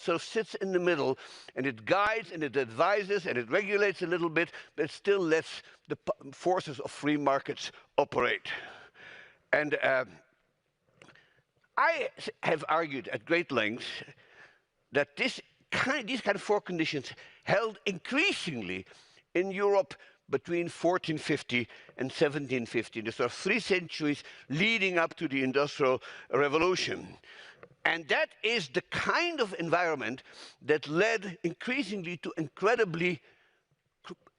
sort of sits in the middle, and it guides and it advises and it regulates a little bit, but it still lets the forces of free markets operate. And I have argued at great length that these kind of four conditions held increasingly in Europe between 1450 and 1750, the sort of 3 centuries leading up to the Industrial Revolution. And that is the kind of environment that led increasingly to incredibly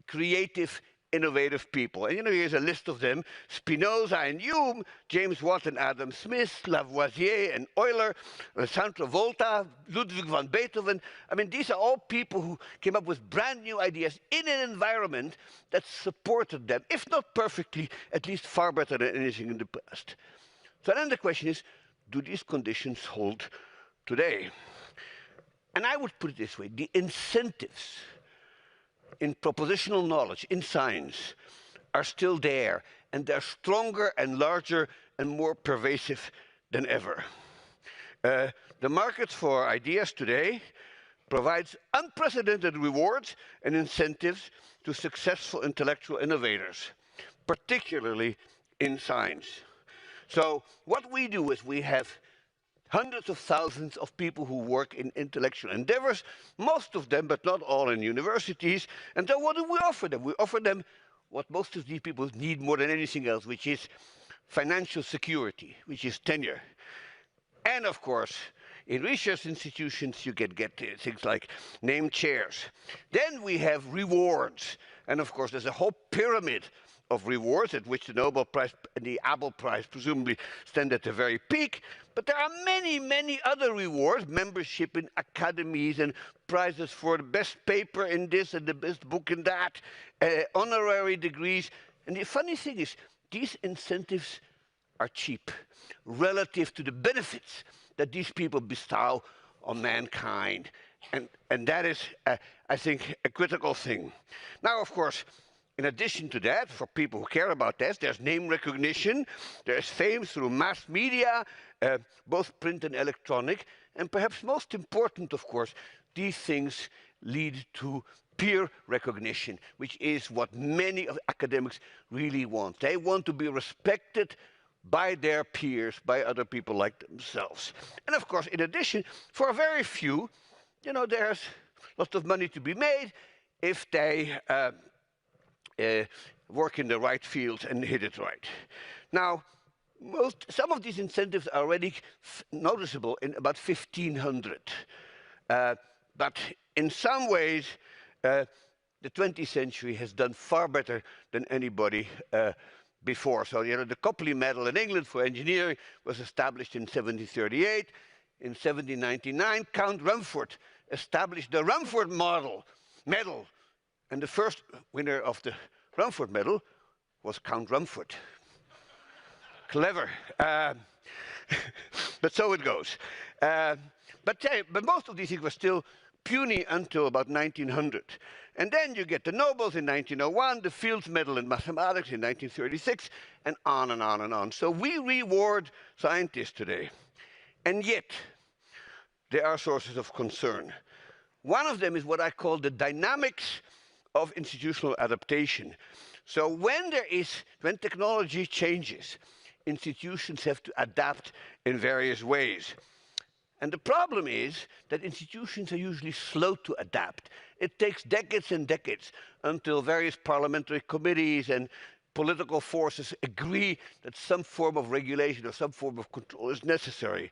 creative, innovative people. And here's a list of them: Spinoza and Hume, James Watt and Adam Smith, Lavoisier and Euler, Alessandro Volta, Ludwig van Beethoven. I mean, these are all people who came up with brand new ideas in an environment that supported them, if not perfectly, at least far better than anything in the past. So then the question is, do these conditions hold today? And I would put it this way: the incentives in propositional knowledge, in science, are still there, and they're stronger and larger and more pervasive than ever. The market for ideas today provides unprecedented rewards and incentives to successful intellectual innovators, particularly in science. So what we do is we have hundreds of thousands of people who work in intellectual endeavors, most of them, but not all, in universities. And so what do we offer them? We offer them what most of these people need more than anything else, which is financial security, which is tenure. And of course, in research institutions, you get things like named chairs. Then we have rewards. And of course, there's a whole pyramid of rewards, at which the Nobel Prize and the Abel Prize presumably stand at the very peak. But there are many, many other rewards: membership in academies and prizes for the best paper in this and the best book in that, honorary degrees. And the funny thing is, these incentives are cheap relative to the benefits that these people bestow on mankind. And that is, I think, a critical thing. Now, of course, in addition to that, for people who care about this, there's name recognition, there's fame through mass media, both print and electronic, and perhaps most important, of course, these things lead to peer recognition, which is what many of academics really want. They want to be respected by their peers, by other people like themselves. And of course, in addition, for a very few, there's lots of money to be made if they work in the right field and hit it right. Now, some of these incentives are already noticeable in about 1500. But in some ways, the 20th century has done far better than anybody before. So, the Copley Medal in England for engineering was established in 1738. In 1799, Count Rumford established the Rumford Medal. And the first winner of the Rumford Medal was Count Rumford. Clever. But so it goes. But most of these things were still puny until about 1900. And then you get the Nobels in 1901, the Fields Medal in Mathematics in 1936, and on and on and on. So we reward scientists today. And yet, there are sources of concern. One of them is what I call the dynamics of institutional adaptation. So when technology changes, institutions have to adapt in various ways. And the problem is that institutions are usually slow to adapt. It takes decades and decades until various parliamentary committees and political forces agree that some form of regulation or some form of control is necessary.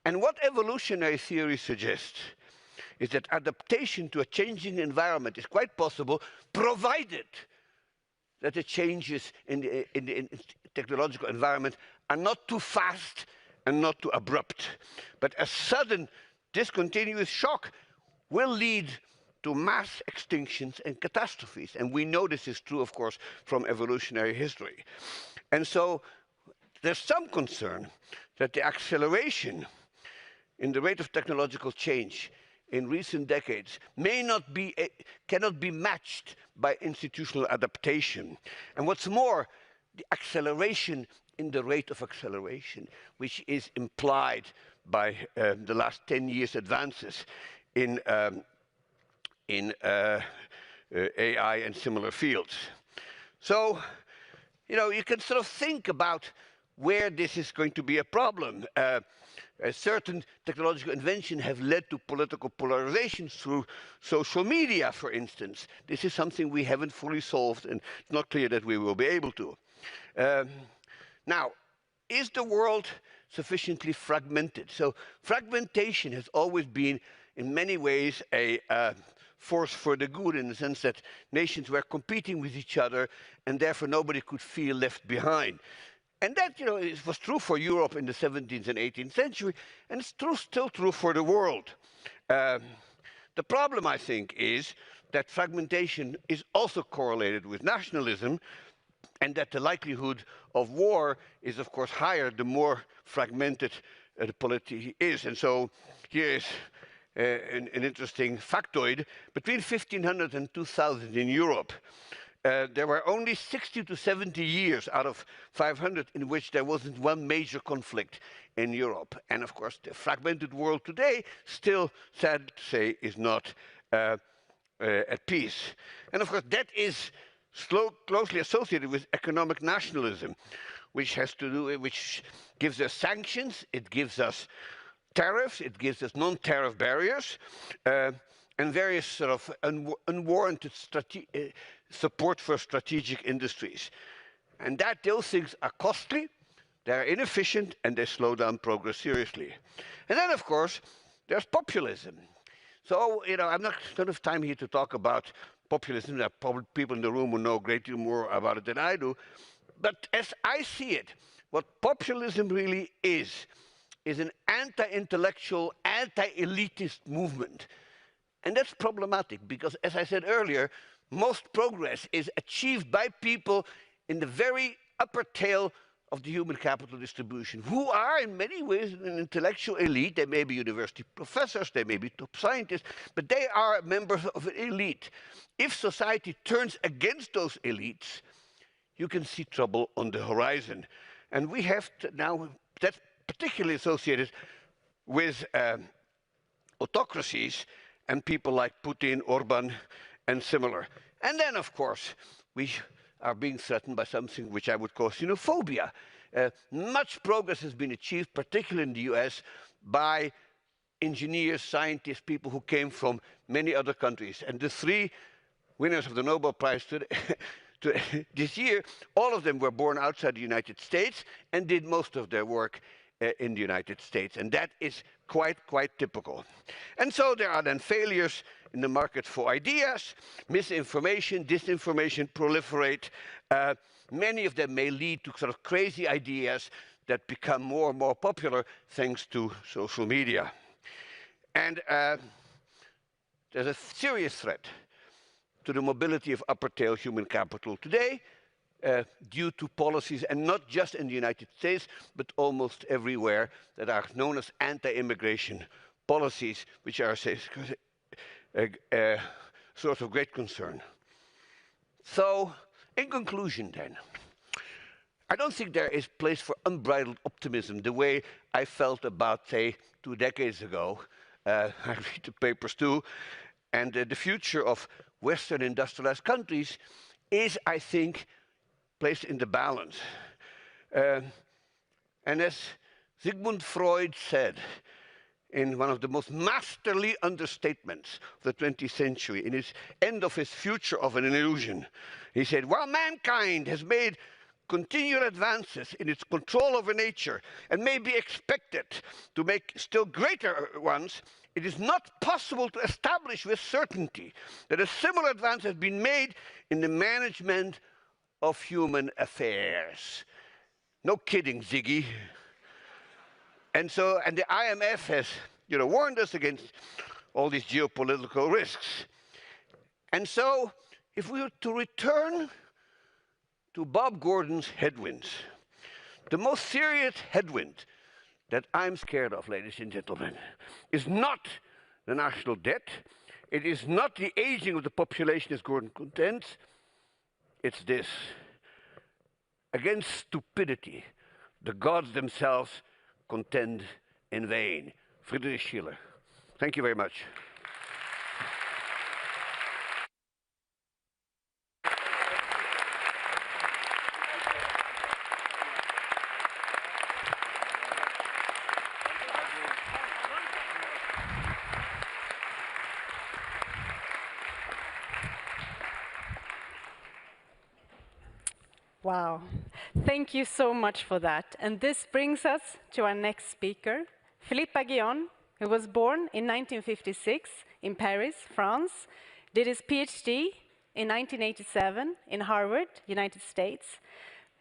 And what evolutionary theory suggests is that adaptation to a changing environment is quite possible, provided that the changes in the technological environment are not too fast and not too abrupt. But a sudden, discontinuous shock will lead to mass extinctions and catastrophes. And we know this is true, of course, from evolutionary history. And so there's some concern that the acceleration in the rate of technological change in recent decades cannot be matched by institutional adaptation. And what's more, the acceleration in the rate of acceleration, which is implied by the last 10 years' advances, in AI and similar fields. So, you can sort of think about where this is going to be a problem. A certain technological invention have led to political polarization through social media, for instance. This is something we haven't fully solved, and it's not clear that we will be able to. Now, is the world sufficiently fragmented? So fragmentation has always been, in many ways, a force for the good, in the sense that nations were competing with each other, and therefore nobody could feel left behind. And that, it was true for Europe in the 17th and 18th century, and it's still true for the world. The problem, I think, is that fragmentation is also correlated with nationalism, and that the likelihood of war is, of course, higher the more fragmented the polity is. And so here is an interesting factoid. Between 1500 and 2000 in Europe, there were only 60 to 70 years out of 500 in which there wasn't one major conflict in Europe. And of course, the fragmented world today still, sad to say, is not at peace. And of course, that is closely associated with economic nationalism, which gives us sanctions, it gives us tariffs, it gives us non-tariff barriers, and various sort of unwarranted support for strategic industries. And those things are costly, they're inefficient, and they slow down progress seriously. And then, of course, there's populism. So, I'm not going to have time here to talk about populism. There are probably people in the room who know a great deal more about it than I do. But as I see it, what populism really is an anti-intellectual, anti-elitist movement. And that's problematic because, as I said earlier, most progress is achieved by people in the very upper tail of the human capital distribution, who are in many ways an intellectual elite. They may be university professors, they may be top scientists, but they are members of an elite. If society turns against those elites, you can see trouble on the horizon. And we have to now, that's particularly associated with autocracies and people like Putin, Orban, and similar. And then, of course, we are being threatened by something which I would call xenophobia. Much progress has been achieved, particularly in the US, by engineers, scientists, people who came from many other countries. And the three winners of the Nobel Prize this year, all of them were born outside the United States and did most of their work in the United States. And that is quite typical. And so there are then failures in the market for ideas. Misinformation, disinformation proliferate. Many of them may lead to sort of crazy ideas that become more and more popular thanks to social media. And there's a serious threat to the mobility of upper tail human capital today, due to policies, and not just in the United States, but almost everywhere, that are known as anti-immigration policies, which are a source of great concern. So, in conclusion then, I don't think there is place for unbridled optimism the way I felt about, say, 2 decades ago. I read the papers too, and the future of Western industrialized countries is, I think, placed in the balance. And as Sigmund Freud said in one of the most masterly understatements of the 20th century, in his end of his Future of an Illusion, he said, while mankind has made continual advances in its control over nature and may be expected to make still greater ones, it is not possible to establish with certainty that a similar advance has been made in the management of human affairs. No kidding, Ziggy. And the IMF has, warned us against all these geopolitical risks. And so, if we were to return to Bob Gordon's headwinds, the most serious headwind that I'm scared of, ladies and gentlemen, is not the national debt. It is not the aging of the population, as Gordon contends. It's this. Against stupidity, the gods themselves contend in vain. Friedrich Schiller. Thank you very much. Wow. Thank you so much for that. And this brings us to our next speaker, Philippe Aghion, who was born in 1956 in Paris, France, did his PhD in 1987 in Harvard, United States.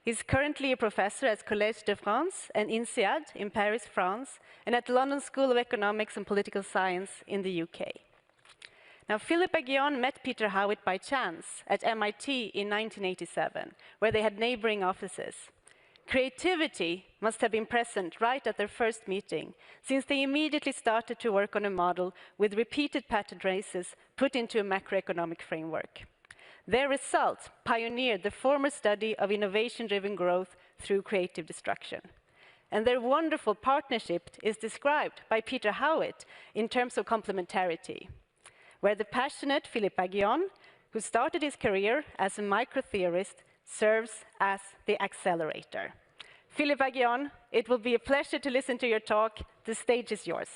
He's currently a professor at Collège de France and INSEAD in Paris, France, and at the London School of Economics and Political Science in the UK. Now, Philippe Aghion met Peter Howitt by chance at MIT in 1987, where they had neighboring offices. Creativity must have been present right at their first meeting, since they immediately started to work on a model with repeated patent races put into a macroeconomic framework. Their result pioneered the former study of innovation-driven growth through creative destruction. And their wonderful partnership is described by Peter Howitt in terms of complementarity, where the passionate Philippe Aghion, who started his career as a microtheorist, serves as the accelerator. Philippe Aghion, it will be a pleasure to listen to your talk. The stage is yours.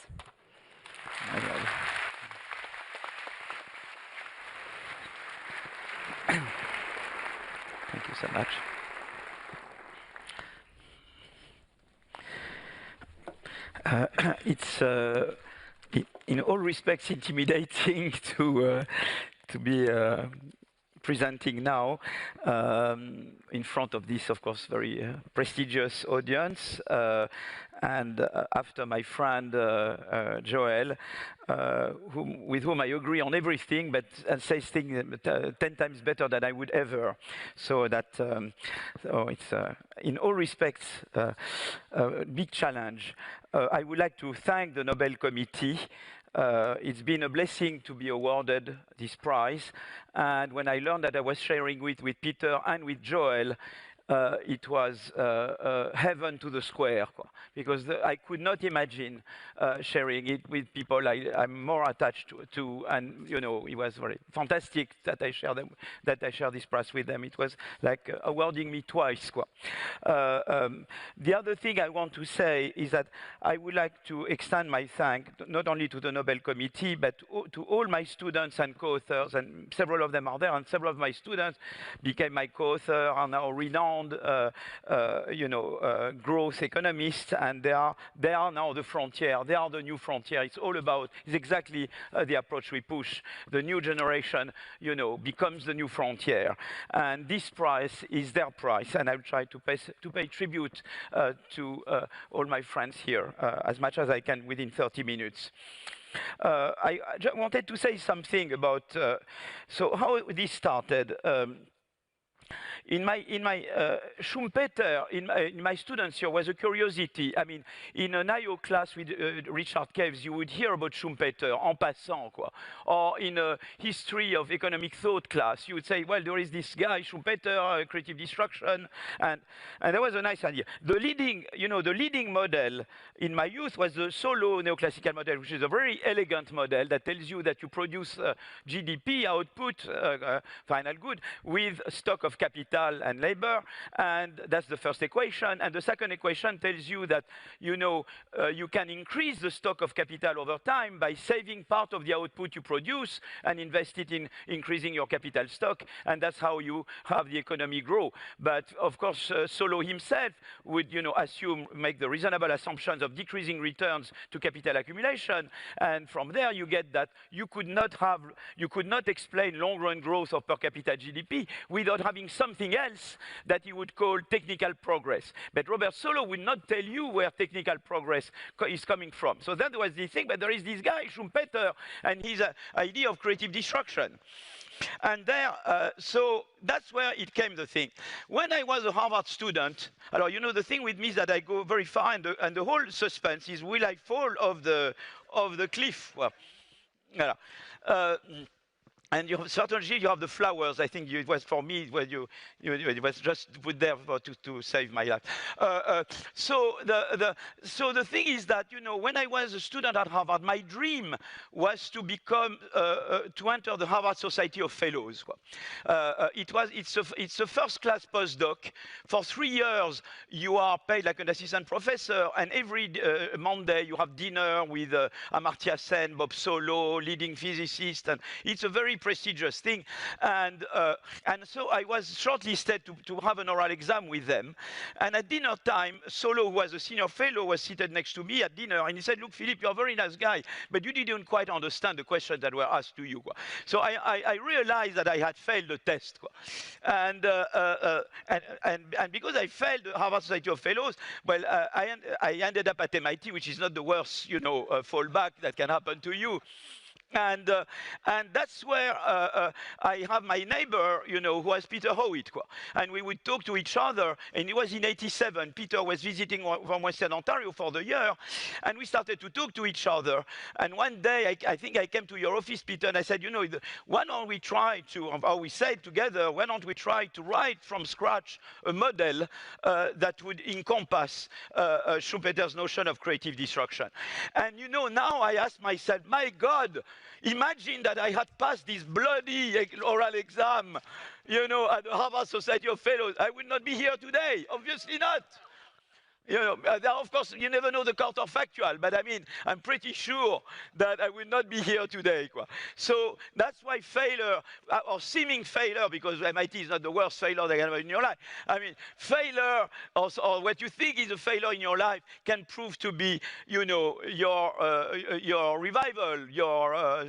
Thank you so much. It's in all respects intimidating to be presenting now in front of this, of course, very prestigious audience, and after my friend Joel, with whom I agree on everything, but says things 10 times better than I would ever. So that so it's in all respects a big challenge. I would like to thank the Nobel Committee. It's been a blessing to be awarded this prize. And when I learned that I was sharing with Peter and with Joel, it was heaven to the square, because I could not imagine sharing it with people I'm more attached to, and you know, it was very fantastic that I share this prize with them. It was like awarding me twice. The other thing I want to say is that I would like to extend my thanks not only to the Nobel Committee, but to all my students and co-authors, and several of them are there, and several of my students became my co-author, are now renowned growth economists, and they are now the frontier. They are the new frontier. It's exactly the approach we push. The new generation, becomes the new frontier, and this prize is their prize. And I'll try to pay tribute to all my friends here as much as I can within 30 minutes. I just wanted to say something about so how this started. In my Schumpeter, in my students here was a curiosity. I mean, in an IO class with Richard Caves, you would hear about Schumpeter en passant, quoi. Or in a history of economic thought class, you would say, well, there is this guy Schumpeter, creative destruction, and that was a nice idea. The leading model in my youth was the solo neoclassical model, which is a very elegant model that tells you that you produce GDP output, final good, with stock of capital and labor, and that's the first equation. And the second equation tells you that you can increase the stock of capital over time by saving part of the output you produce and invest it in increasing your capital stock, and that's how you have the economy grow. But of course, Solow himself would make the reasonable assumptions of decreasing returns to capital accumulation, and from there you get that you could not explain long-run growth of per capita GDP without having something else that he would call technical progress. But Robert Solow will not tell you where technical progress is coming from. So that was the thing, but there is this guy, Schumpeter, and his idea of creative destruction. And there, so that's where it came, the thing. When I was a Harvard student, the thing with me is that I go very far, and the whole suspense is, will I fall off the cliff? Well, and certainly you have the flowers. I think it was for me when it was just put there to save my life. So the thing is that when I was a student at Harvard, my dream was to become to enter the Harvard Society of Fellows. It's a first-class postdoc. For 3 years you are paid like an assistant professor, and every Monday you have dinner with Amartya Sen, Bob Solow, leading physicists, and it's a very very prestigious thing. And so I was shortlisted to have an oral exam with them. And at dinner time, Solo, who was a senior fellow, was seated next to me at dinner. And he said, look, Philippe, you're a very nice guy, but you didn't quite understand the questions that were asked to you. So I realized that I had failed the test. And because I failed the Harvard Society of Fellows, well, I ended up at MIT, which is not the worst, fallback that can happen to you. And that's where I have my neighbor, who was Peter Howitt. And we would talk to each other. And it was in '87. Peter was visiting from Western Ontario for the year. And we started to talk to each other. And one day, I think I came to your office, Peter, and I said, why don't we try to, or we said together, why don't we try to write from scratch a model that would encompass Schumpeter's notion of creative destruction. And now I ask myself, my God, imagine that I had passed this bloody oral exam, at the Harvard Society of Fellows. I would not be here today. Obviously not. Of course, you never know the counterfactual, but I mean, I'm pretty sure that I will not be here today. So that's why failure, or seeming failure, because MIT is not the worst failure that can happen in your life. I mean, failure, or what you think is a failure in your life, can prove to be, your revival, your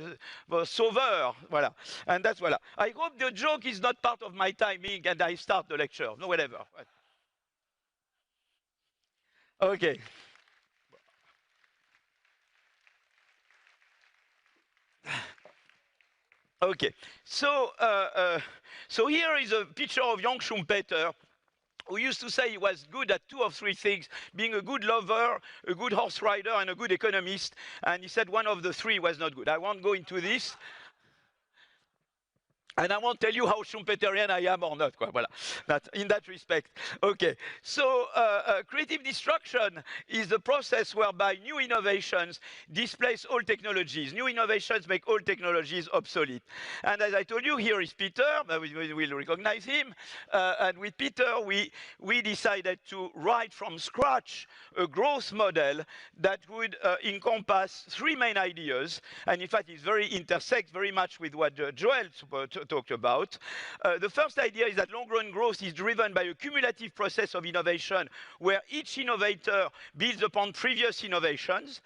sauveur. Voilà. And that's voilà. I hope the joke is not part of my timing and I start the lecture. No, whatever. Okay. Okay. So, so here is a picture of young Schumpeter, who used to say he was good at 2 of 3 things, being a good lover, a good horse rider, and a good economist. And he said one of the 3 was not good. I won't go into this. And I won't tell you how Schumpeterian I am or not. Voilà. In that respect. Okay. So creative destruction is the process whereby new innovations displace old technologies. New innovations make old technologies obsolete. And as I told you, here is Peter. We will recognize him. And with Peter, we decided to write from scratch a growth model that would encompass 3 main ideas. And in fact, it intersects very much with what Joel talked about. The first idea is that long-run growth is driven by a cumulative process of innovation where each innovator builds upon previous innovations.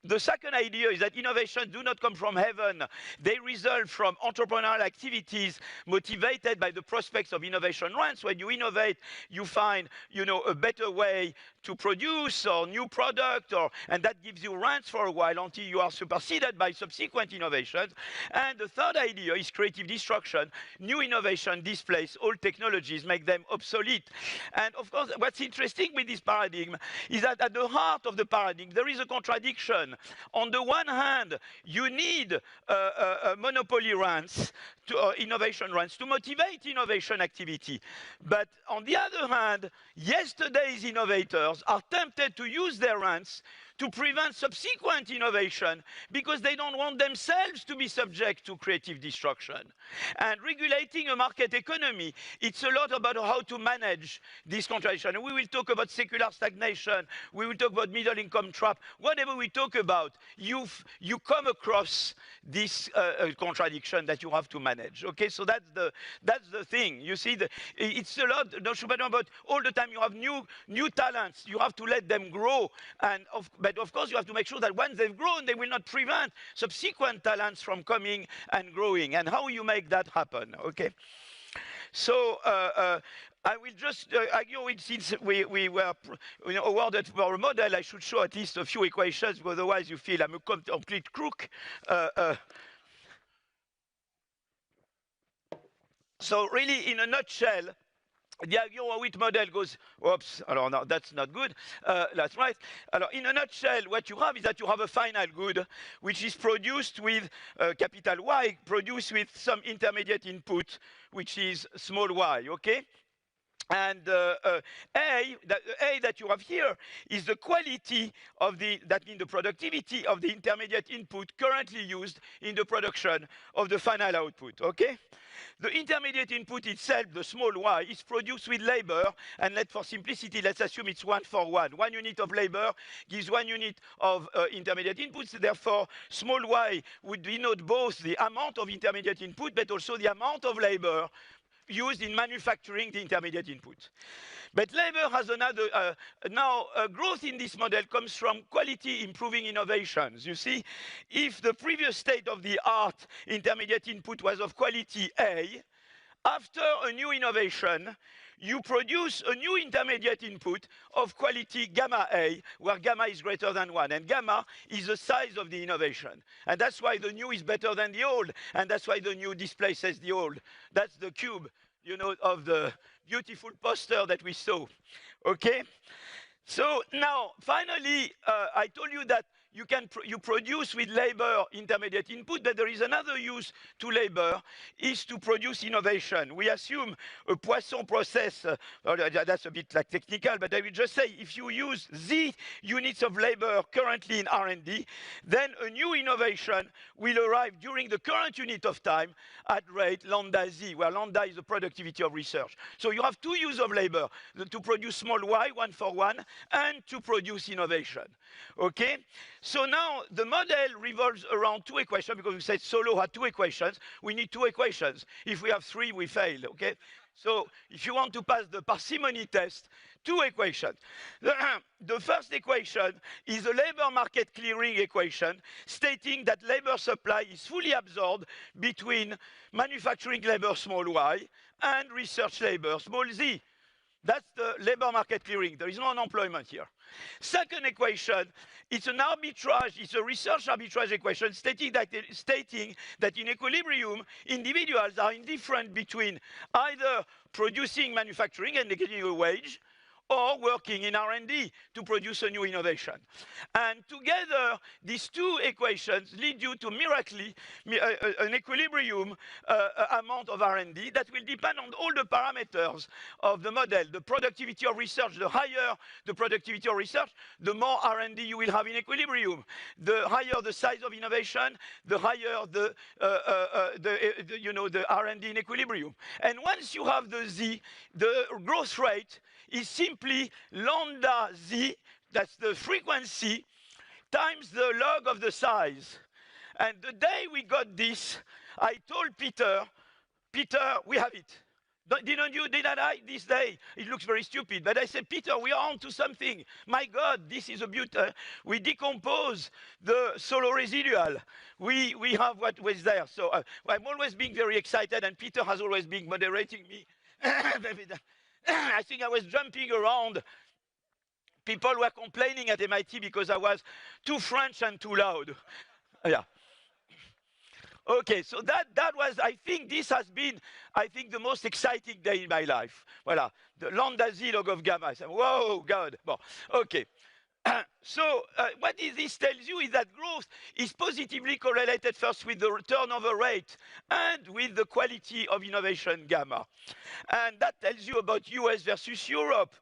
The second idea is that innovations do not come from heaven. They result from entrepreneurial activities motivated by the prospects of innovation rents. When you innovate, you find, a better way to produce or new product, and that gives you rents for a while until you are superseded by subsequent innovations. And the third idea is creative destruction. New innovation displace old technologies, make them obsolete. And of course, what's interesting with this paradigm is that at the heart of the paradigm, there is a contradiction. On the one hand, you need monopoly rents, innovation rents, to motivate innovation activity. But on the other hand, yesterday's innovators are tempted to use their rents to prevent subsequent innovation because they don't want themselves to be subject to creative destruction. And regulating a market economy, it's a lot about how to manage this contradiction. And we will talk about secular stagnation, we will talk about middle income trap, whatever we talk about, you come across this contradiction that you have to manage. Okay, so that's the thing. You see, it's a lot, about all the time you have new talents, you have to let them grow, but of course you have to make sure that once they've grown, they will not prevent subsequent talents from coming and growing. And how you make that happen? Okay, so I will just argue it since we were awarded for a model. I should show at least a few equations, because otherwise you feel I'm a complete crook. So really, in a nutshell, the Aghion-Howitt model goes, oops, alors no, that's not good. That's right. Alors, in a nutshell, what you have is that you have a finite good, which is produced with capital Y, produced with some intermediate input, which is small y, okay? And A that you have here is the quality of that means the productivity of the intermediate input currently used in the production of the final output, okay? The intermediate input itself, the small y, is produced with labor, and for simplicity, let's assume it's 1 for 1. 1 unit of labor gives 1 unit of intermediate inputs, therefore small y would denote both the amount of intermediate input, but also the amount of labor used in manufacturing the intermediate input. But labor has another, growth in this model comes from quality improving innovations. You see, if the previous state of the art intermediate input was of quality A, after a new innovation, you produce a new intermediate input of quality gamma A, where gamma is greater than 1. And gamma is the size of the innovation. And that's why the new is better than the old. And that's why the new displaces the old. That's the cube, you know, of the beautiful poster that we saw. Okay? So now, finally, I told you that you produce with labor intermediate input, but there is another use to labor, is to produce innovation. We assume a Poisson process, that's a bit like technical, but I will just say if you use Z units of labor currently in R&D, then a new innovation will arrive during the current unit of time at rate lambda Z, where lambda is the productivity of research. So you have two uses of labor, to produce small y, 1 for 1, and to produce innovation, okay? So now the model revolves around two equations, because we said Solow had two equations. We need two equations. If we have three, we fail, okay? So if you want to pass the parsimony test, two equations. The first equation is a labor market clearing equation, stating that labor supply is fully absorbed between manufacturing labor small y and research labor small z. That's the labor market clearing. There is no unemployment here. Second equation, it's an arbitrage, it's a research arbitrage equation stating that in equilibrium, individuals are indifferent between either producing manufacturing and getting a wage, or working in R&D to produce a new innovation. And together, these two equations lead you to miraculously an equilibrium amount of R&D that will depend on all the parameters of the model. The productivity of research, the higher the productivity of research, the more R&D you will have in equilibrium. The higher the size of innovation, the higher the R&D in equilibrium. And once you have the Z, the growth rate is simply lambda Z, that's the frequency, times the log of the size. And the day we got this, I told Peter, we have it. Didn't I? This day, it looks very stupid, but I said, Peter, we are on to something. My God, this is a beauty. We decompose the Solow residual. We have what was there. So I'm always being very excited, and Peter has always been moderating me. I think I was jumping around. People were complaining at MIT because I was too French and too loud. Yeah. Okay, so that was, I think this has been, I think, the most exciting day in my life. Voilà, the lambda Z log of gamma. I said, whoa, God. Bon, okay. So what this tells you is that growth is positively correlated first with the turnover rate and with the quality of innovation gamma. And that tells you about US versus Europe.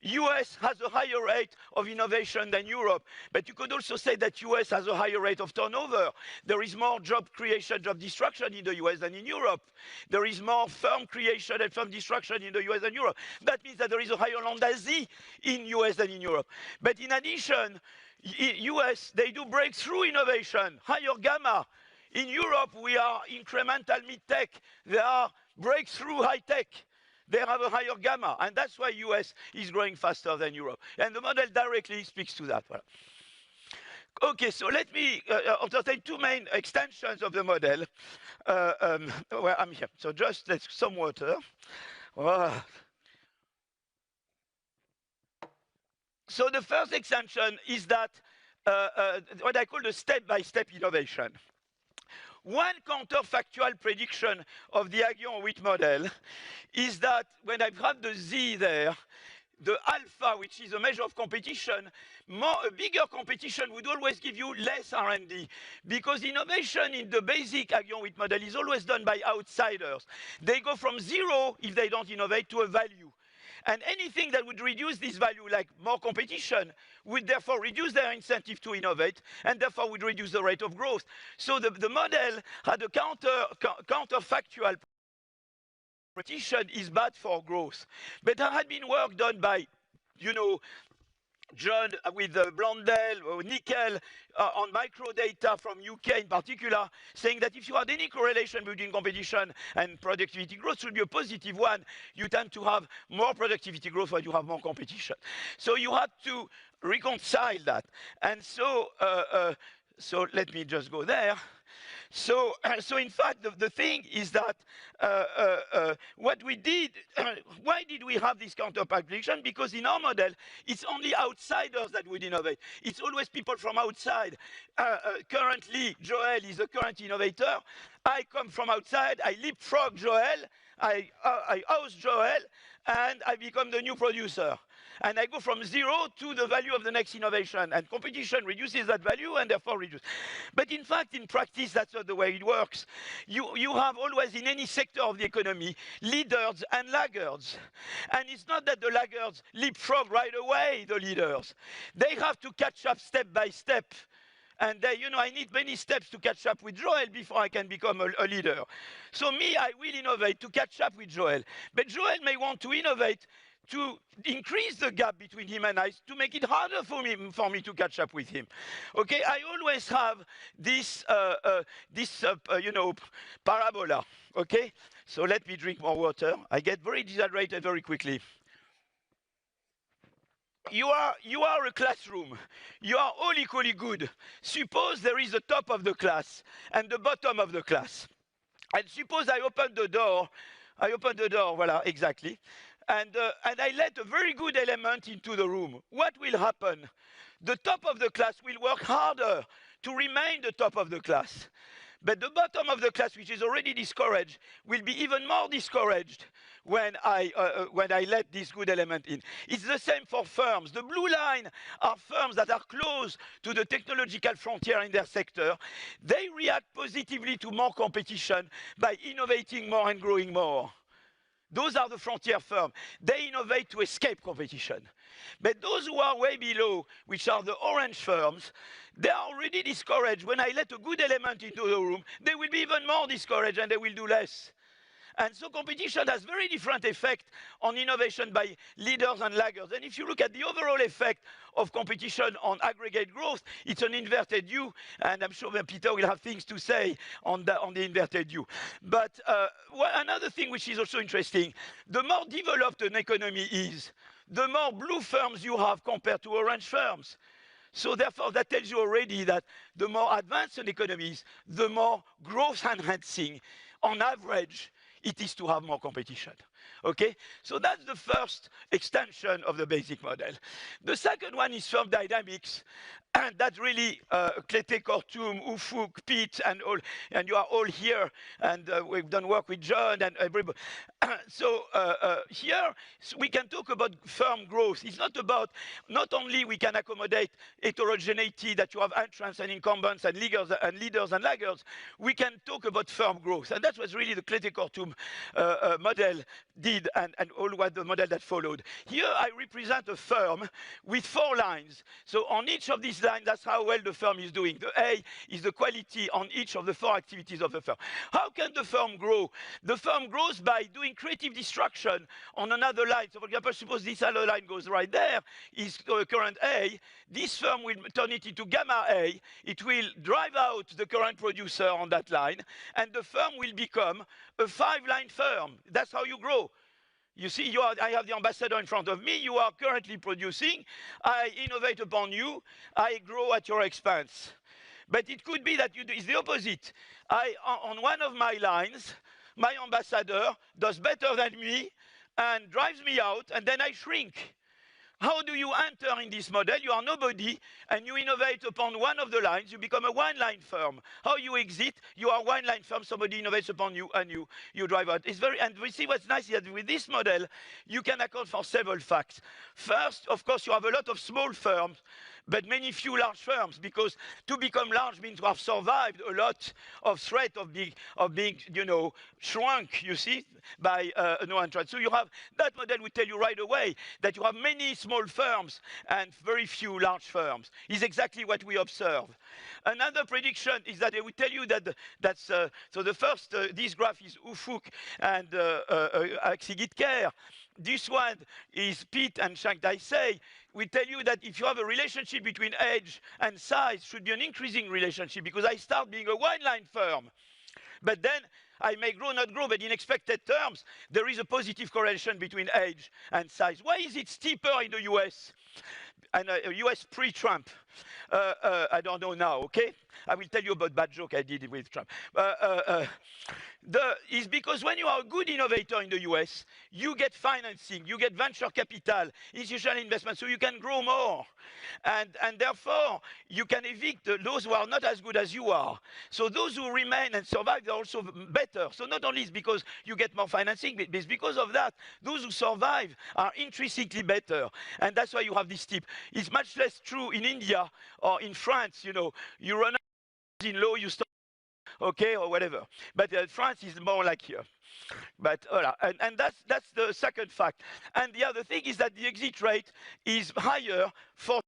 US has a higher rate of innovation than Europe, but you could also say that US has a higher rate of turnover. There is more job creation, job destruction in the US than in Europe. There is more firm creation and firm destruction in the US than Europe. That means that there is a higher lambda Z in US than in Europe. But in addition, US, they do breakthrough innovation, higher gamma. In Europe, we are incremental mid-tech. They are breakthrough high-tech. They have a higher gamma, and that's why US is growing faster than Europe. And the model directly speaks to that. Voilà. Okay, so let me entertain two main extensions of the model. Well, I'm here. So just some water. So the first extension is that what I call the step-by-step innovation. One counterfactual prediction of the Aghion-Howitt model is that when I have the Z there, the alpha, which is a measure of competition, a bigger competition would always give you less R&D, because innovation in the basic Aghion-Howitt model is always done by outsiders. They go from zero, if they don't innovate, to a value. And anything that would reduce this value, like more competition, would therefore reduce their incentive to innovate, and therefore would reduce the rate of growth. So the model had a counterfactual. Competition is bad for growth. But there had been work done by, John with Blondel or Nickel on microdata from UK in particular, saying that if you had any correlation between competition and productivity growth, it should be a positive one. You tend to have more productivity growth when you have more competition. So you had to reconcile that. And so, so let me just go there. So in fact, the thing is that what we did, why did we have this counterfactual? Because in our model, it's only outsiders that would innovate. It's always people from outside. Currently, Joel is the current innovator. I come from outside, I leapfrog Joel, I oust Joel, and I become the new producer. And I go from 0 to the value of the next innovation. And competition reduces that value and therefore reduces. But in fact, in practice, that's not the way it works. You have always in any sector of the economy, leaders and laggards. And it's not that the laggards leapfrog right away the leaders. They have to catch up step by step. And I need many steps to catch up with Joel before I can become a leader. So me, I will innovate to catch up with Joel. But Joel may want to innovate to increase the gap between him and I, to make it harder for me to catch up with him. Okay, I always have this, parabola. Okay, so let me drink more water. I get very dehydrated very quickly. You are a classroom. You are all equally good. Suppose there is a top of the class and the bottom of the class. And suppose I open the door, voila, exactly. And I let a very good element into the room. What will happen? The top of the class will work harder to remain the top of the class. But the bottom of the class, which is already discouraged, will be even more discouraged when I let this good element in. It's the same for firms. The blue line are firms that are close to the technological frontier in their sector. They react positively to more competition by innovating more and growing more. Those are the frontier firms. They innovate to escape competition. But those who are way below, which are the orange firms, they are already discouraged. When I let a good element into the room, they will be even more discouraged and they will do less. And so competition has very different effect on innovation by leaders and laggards. And if you look at the overall effect of competition on aggregate growth, it's an inverted U. And I'm sure that Peter will have things to say on the inverted U. But another thing which is also interesting, the more developed an economy is, the more blue firms you have compared to orange firms. So therefore, that tells you already that the more advanced an economy is, the more growth enhancing, on average, it is to have more competition. Okay? So that's the first extension of the basic model. The second one is firm dynamics. And that's really Clété, Kortum, Ufuk, Pete, and all, and you are all here, and we've done work with John and everybody. So here we can talk about firm growth. It's not about, not only we can accommodate heterogeneity that you have entrants and incumbents and leaders and laggards, we can talk about firm growth. And that was really the Clété, Kortum model did, and all what the model that followed. Here I represent a firm with 4 lines. So on each of these lines, that's how well the firm is doing. The A is the quality on each of the 4 activities of the firm. How can the firm grow? The firm grows by doing creative destruction on another line. So for example, suppose this other line goes right there, is current A. This firm will turn it into gamma A. It will drive out the current producer on that line, and the firm will become a 5-line firm. That's how you grow. You see, I have the ambassador in front of me. You are currently producing. I innovate upon you. I grow at your expense. But it could be that it's the opposite. On one of my lines, my ambassador does better than me and drives me out, and then I shrink. How do you enter in this model? You are nobody, and you innovate upon one of the lines. You become a 1-line firm. How you exit? You are a 1-line firm. Somebody innovates upon you, and you drive out. It's very, and we see what's nice is that with this model, you can account for several facts. First, of course, you have a lot of small firms, but many few large firms, because to become large means to have survived a lot of threat of being, you know, shrunk, you see, by no entrance. So you have, that model will tell you right away that you have many small firms and very few large firms. Is exactly what we observe. Another prediction is that it will tell you that so the first, this graph is Ufuk and Aksigit-Kerr. This one is Pitt and Chiang Tai-sei. We tell you that if you have a relationship between age and size, should be an increasing relationship, because I start being a one-line firm. But then I may grow, not grow, but in expected terms, there is a positive correlation between age and size. Why is it steeper in the US? And US pre-Trump. I don't know now, okay? I will tell you about bad joke I did with Trump. Is because when you are a good innovator in the US, you get financing, you get venture capital, institutional investment, so you can grow more. And therefore, you can evict those who are not as good as you are. So those who remain and survive are also better. So not only is because you get more financing, but it's because of that, those who survive are intrinsically better. And that's why you have this tip. It's much less true in India or in France, you know. You run in law, you stop, okay, or whatever. But France is more like here. But and that's the second fact. And the other thing is that the exit rate is higher for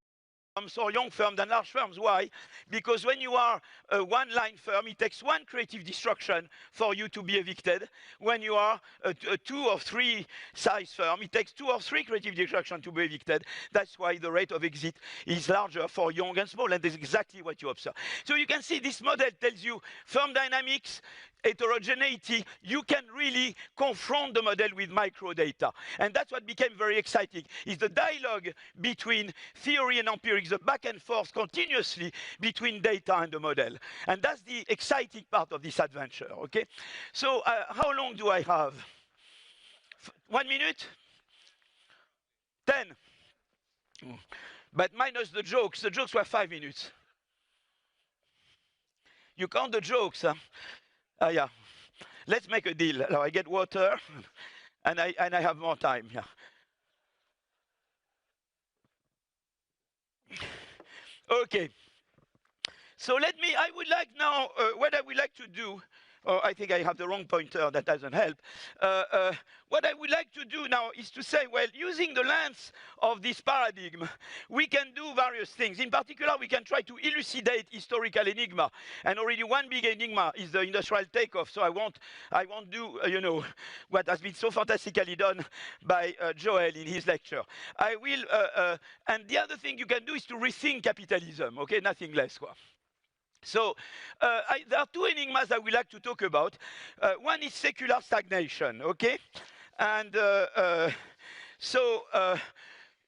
firms or young firms than large firms. Why? Because when you are a one-line firm, it takes one creative destruction for you to be evicted. When you are a 2 or 3 size firm, it takes 2 or 3 creative destruction to be evicted. That's why the rate of exit is larger for young and small, and that's exactly what you observe. So you can see this model tells you firm dynamics, heterogeneity. You can really confront the model with microdata. And that's what became very exciting, is the dialogue between theory and empirics, the back and forth continuously between data and the model. And that's the exciting part of this adventure, okay? So how long do I have? 1 minute? 10? But minus the jokes. The jokes were 5 minutes. You count the jokes, huh? Yeah, let's make a deal. Now I get water, and I have more time. Yeah. Okay. So I would like now, what I would like to do, I think I have the wrong pointer, that doesn't help. What I would like to do now is to say, well, using the lens of this paradigm, we can do various things. In particular, we can try to elucidate historical enigma. And already one big enigma is the industrial takeoff. So I won't do, you know, what has been so fantastically done by Joel in his lecture. I will, and the other thing you can do is to rethink capitalism, okay, nothing less. So there are 2 enigmas I would like to talk about. One is secular stagnation, okay? And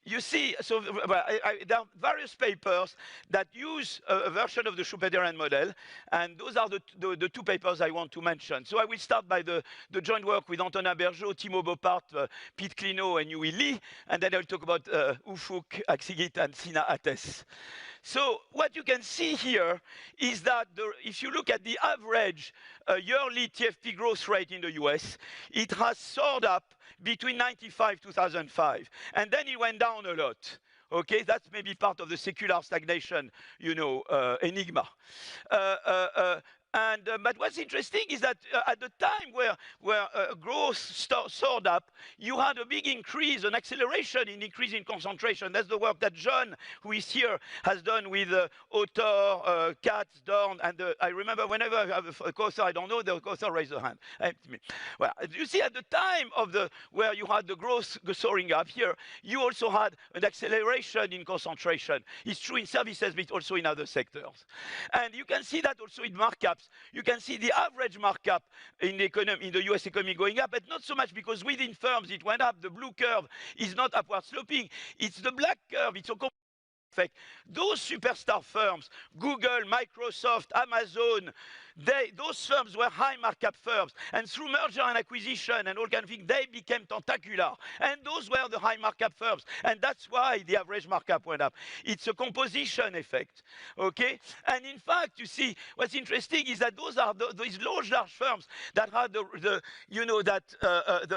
you see, so there are various papers that use a version of the Schumpeterian model, and those are the 2 papers I want to mention. So I will start by the joint work with Antonin Bergeau, Timo Boppard, Pete Clino, and Yui Lee, and then I will talk about Ufuk, Aksigit, and Sina Ates. So what you can see here is that if you look at the average yearly TFP growth rate in the US, it has soared up between 95 to 2005. And then it went down a lot. Okay, that's maybe part of the secular stagnation, you know, enigma. But what's interesting is that at the time where growth soared up, you had a big increase, an acceleration in increase in concentration. That's the work that John, who is here, has done with Autor, Katz, Dorn, and I remember whenever I have a co-author I don't know, the co-author raise their hand. Well, you see at the time of where you had the growth soaring up here, you also had an acceleration in concentration. It's true in services, but also in other sectors. And you can see that also in markups. You can see the average markup in the US economy going up, but not so much because within firms it went up. The blue curve is not upward sloping. It's the black curve. It's a effect. Those superstar firms, Google, Microsoft, Amazon, those firms were high markup firms. And through merger and acquisition and all kind of things, they became tentacular. And those were the high markup firms. And that's why the average markup went up. It's a composition effect, okay? And in fact, you see, what's interesting is that those are these large firms that had the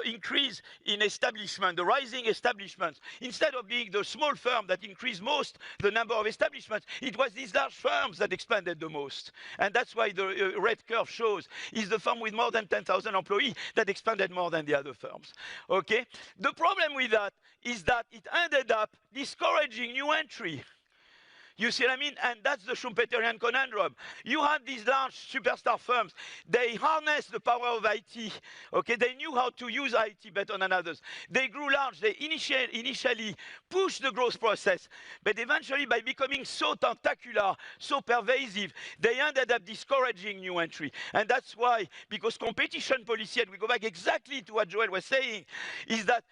increase in establishment, the rising establishments. Instead of being the small firm that increased most the number of establishments, it was these large firms that expanded the most. And that's why the red curve shows is the firm with more than 10,000 employees that expanded more than the other firms, okay? The problem with that is that it ended up discouraging new entry. You see what I mean? And that's the Schumpeterian conundrum. You had these large superstar firms. They harnessed the power of IT. Okay, they knew how to use IT better than others. They grew large. They initially pushed the growth process. But eventually, by becoming so tentacular, so pervasive, they ended up discouraging new entry. And that's why, because competition policy, and we go back exactly to what Joel was saying, is that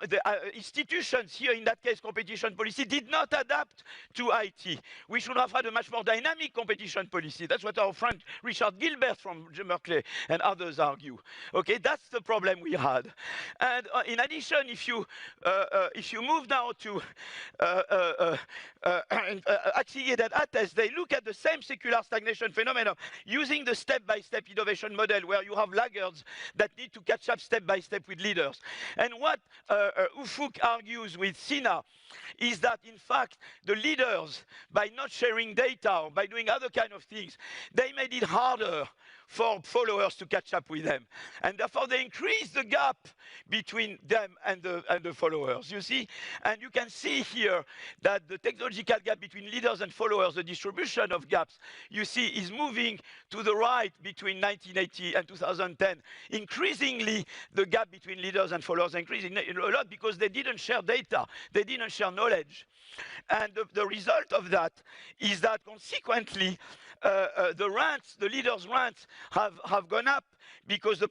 the institutions here, in that case, competition policy, did not adapt to IT. We should have had a much more dynamic competition policy. That's what our friend Richard Gilbert from Berkeley and others argue. Okay, that's the problem we had. And in addition, if you move now to Aghion and Attes, they look at the same secular stagnation phenomenon using the step-by-step innovation model, where you have laggards that need to catch up step-by-step with leaders. And what Ufuk argues with Sina is that, in fact, the leaders, by not sharing data or by doing other kind of things, they made it harder for followers to catch up with them. And therefore, they increase the gap between them and the followers, you see? And you can see here that the technological gap between leaders and followers, the distribution of gaps, you see, is moving to the right between 1980 and 2010. Increasingly, the gap between leaders and followers increasing a lot because they didn't share data. They didn't share knowledge. And the result of that is that, consequently, the leaders' rents have gone up because the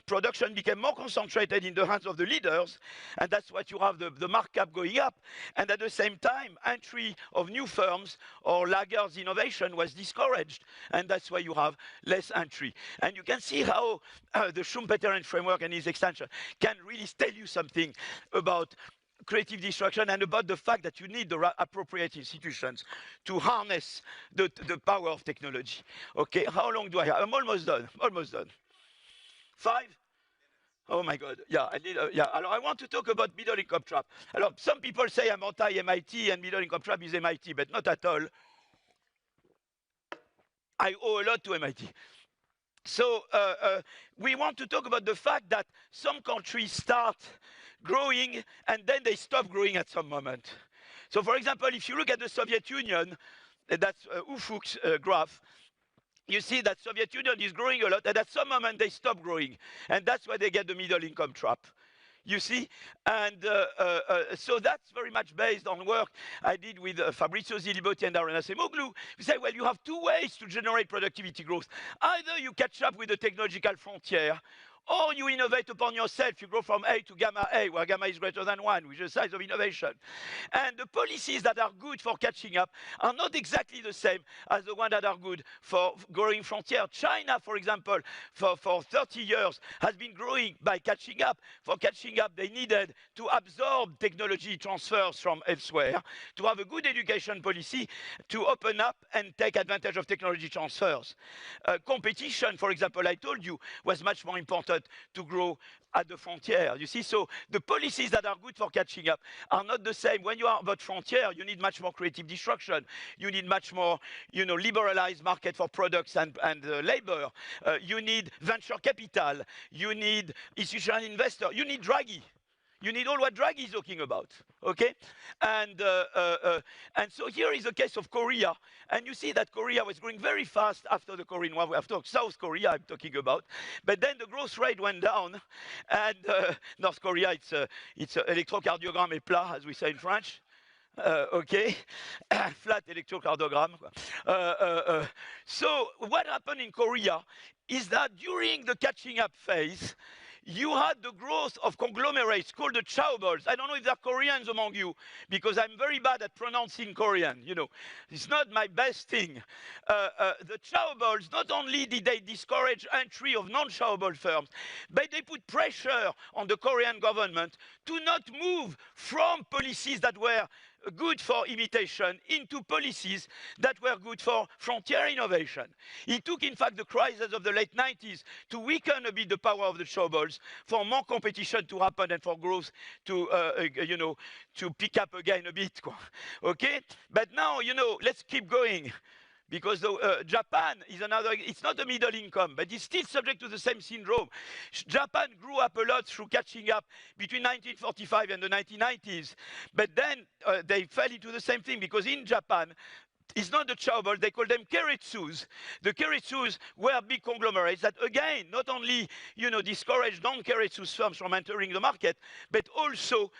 production became more concentrated in the hands of the leaders, and that's what you have, the markup going up. And at the same time, entry of new firms or laggards innovation was discouraged, and that's why you have less entry. And you can see how the Schumpeterian framework and its extension can really tell you something about creative destruction and about the fact that you need the appropriate institutions to harness the power of technology. Okay, how long do I have? I'm almost done, almost done. 5? Oh my God, yeah, I want to talk about middle income trap. Some people say I'm anti-MIT and middle income trap is MIT, but not at all. I owe a lot to MIT. So we want to talk about the fact that some countries start growing and then they stop growing at some moment. So for example, if you look at the Soviet Union, that's Ufuk's graph, you see that Soviet Union is growing a lot, and at some moment they stop growing. And that's why they get the middle income trap. You see? And so that's very much based on work I did with Fabrizio Zilibotti and Darren Acemoglu. We say, well, you have two ways to generate productivity growth. Either you catch up with the technological frontier, or you innovate upon yourself. You go from A to gamma A, where gamma is greater than 1, which is the size of innovation. And the policies that are good for catching up are not exactly the same as the ones that are good for growing frontier. China, for example, for 30 years has been growing by catching up. For catching up, they needed to absorb technology transfers from elsewhere, to have a good education policy, to open up and take advantage of technology transfers. Competition, for example, I told you, was much more important to grow at the frontier. You see, so the policies that are good for catching up are not the same. When you are about frontier, you need much more creative destruction. You need much more, liberalized market for products and labor. You need venture capital. You need institutional investor. You need Draghi. You need all what Draghi is talking about, okay? And so here is the case of Korea. And you see that Korea was growing very fast after the Korean War. After South Korea, I'm talking about. But then the growth rate went down. And North Korea, it's electrocardiogram et plat, as we say in French. Okay, flat electrocardiogram. So what happened in Korea is that during the catching up phase, you had the growth of conglomerates called the Showbiz. I don't know if there are Koreans among you, because I'm very bad at pronouncing Korean, you know. It's not my best thing. The Showbiz, not only did they discourage entry of non-Showbiz firms, but they put pressure on the Korean government to not move from policies that were good for imitation into policies that were good for frontier innovation. It took, in fact, the crisis of the late 90s to weaken a bit the power of the showballs, for more competition to happen and for growth to, you know, to pick up again a bit, quoi. Okay? But now, you know, let's keep going. Because Japan is another, it's not a middle income, but it's still subject to the same syndrome. Japan grew up a lot through catching up between 1945 and the 1990s. But then they fell into the same thing, because in Japan, it's not the chaebol, they call them keretsus. The keretsus were big conglomerates that, again, not only, you know, discouraged non-keretsus firms from entering the market, but also,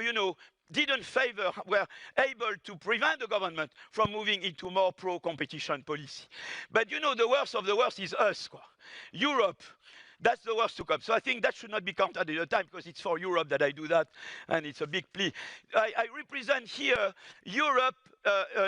you know, didn't favor, were able to prevent the government from moving into more pro-competition policy. But you know, the worst of the worst is us, quoi. Europe. That's the worst to come. So I think that should not be counted at the time, because it's for Europe that I do that, and it's a big plea. I represent here Europe,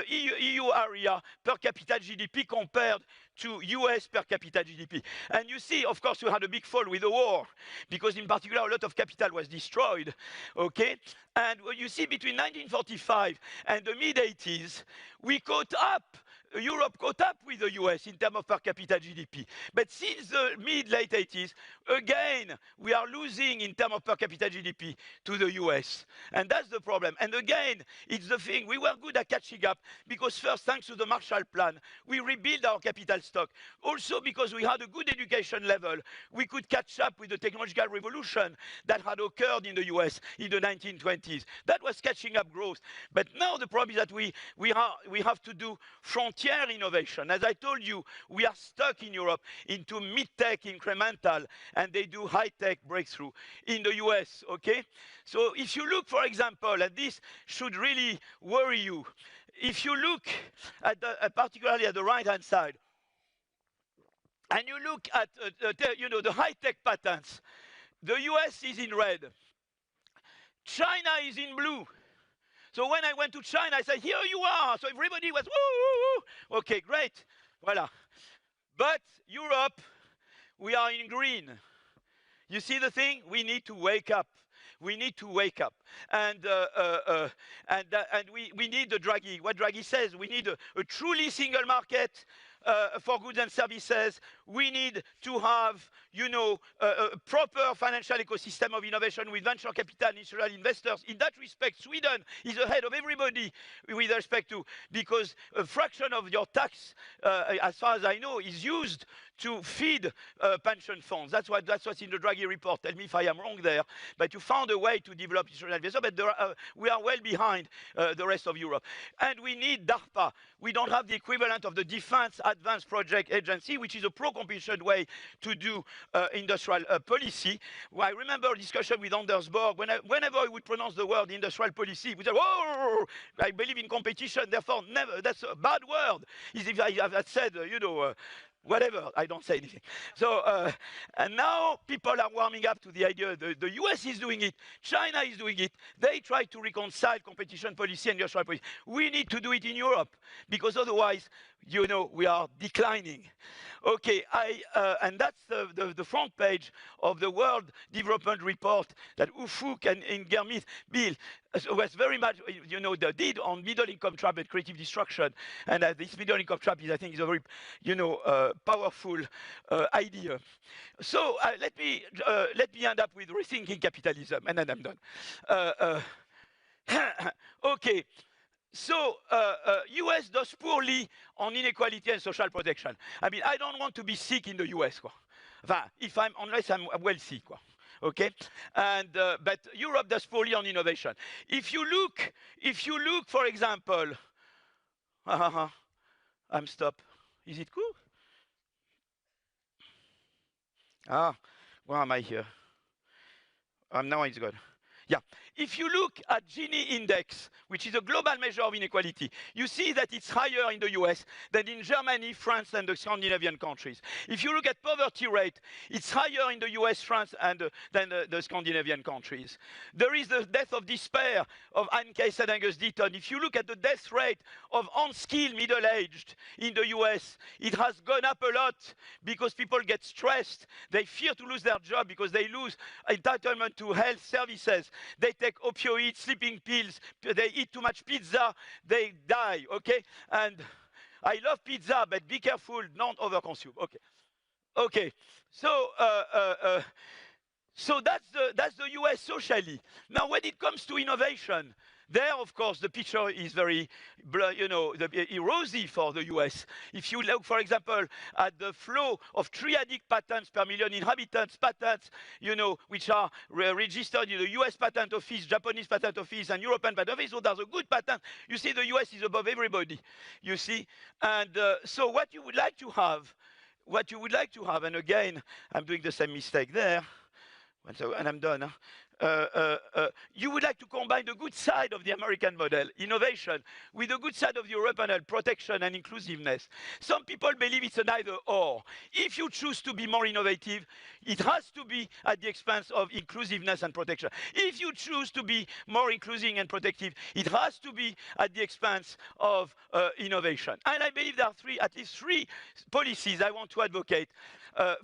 EU area per capita GDP compared to US per capita GDP. And you see, of course, we had a big fall with the war, because in particular, a lot of capital was destroyed, okay? And you see, between 1945 and the mid-80s, we caught up. Europe caught up with the US in terms of per capita GDP. But since the mid-late 80s, again, we are losing in terms of per capita GDP to the US. And that's the problem. And again, it's the thing, we were good at catching up, because first, thanks to the Marshall Plan, we rebuilt our capital stock. Also because we had a good education level, we could catch up with the technological revolution that had occurred in the US in the 1920s. That was catching up growth. But now the problem is that we have to do frontier innovation. As I told you, we are stuck in Europe into mid-tech incremental, and they do high-tech breakthrough in the US, okay? So if you look, for example, and this should really worry you, if you look at particularly at the right-hand side, and you look at you know, the high-tech patents, the US is in red, China is in blue. So when I went to China, I said, here you are. So everybody was, woo, woo, woo. Okay, great. Voila. But Europe, we are in green. You see the thing? We need to wake up. We need to wake up. And we need the Draghi. What Draghi says, we need a truly single market for goods and services. We need to have, you know, a proper financial ecosystem of innovation with venture capital and institutional investors. In that respect, Sweden is ahead of everybody with respect to, because a fraction of your tax, as far as I know, is used to feed pension funds. That's what's in the Draghi report. Tell me if I am wrong there. But you found a way to develop institutional investors, but we are well behind the rest of Europe. And we need DARPA. We don't have the equivalent of the Defense Advanced Project Agency, which is a pro-competition way to do industrial policy. Well, I remember a discussion with Anders Borg. Whenever I would pronounce the word industrial policy, we said, whoa, I believe in competition, therefore never. That's a bad word. As if I had said, you know, whatever, I don't say anything. So, and now people are warming up to the idea the US is doing it, China is doing it. They try to reconcile competition policy and industrial policy. We need to do it in Europe, because otherwise, you know, we are declining. Okay, and that's the front page of the World Development Report that Ufuk and Germith built. Was very much, you know, the did on middle income trap and creative destruction. And this middle income trap is, I think, is a very, you know, powerful idea. So let me end up with rethinking capitalism, and then I'm done. Okay. So, US does poorly on inequality and social protection. I mean, I don't want to be sick in the US, quoi. Unless I'm wealthy, quoi. Okay, and but Europe does poorly on innovation. If you look, for example, I'm stopped. Is it cool? Where am I here? Now it's good. Yeah. If you look at Gini index, which is a global measure of inequality, you see that it's higher in the US than in Germany, France, and the Scandinavian countries. If you look at poverty rate, it's higher in the US, France, and than the Scandinavian countries. There is the death of despair of Anne Case and Angus Deaton. If you look at the death rate of unskilled middle-aged in the US, it has gone up a lot because people get stressed. They fear to lose their job because they lose entitlement to health services. They take opioids, sleeping pills, they eat too much pizza, they die, okay? And I love pizza, but be careful, don't overconsume, okay? Okay, so, so that's the US socially. Now, when it comes to innovation, there, of course, the picture is very, rosy for the US. If you look, for example, at the flow of triadic patents per million inhabitants, patents, which are registered in the US Patent Office, Japanese Patent Office, and European Patent Office, so there's a good patent. You see, the US is above everybody, you see. And so what you would like to have, and again, I'm doing the same mistake there, and I'm done, huh? You would like to combine the good side of the American model, innovation, with the good side of the European model, protection and inclusiveness. Some people believe it's an either or. If you choose to be more innovative, it has to be at the expense of inclusiveness and protection. If you choose to be more inclusive and protective, it has to be at the expense of innovation. And I believe there are at least three policies I want to advocate.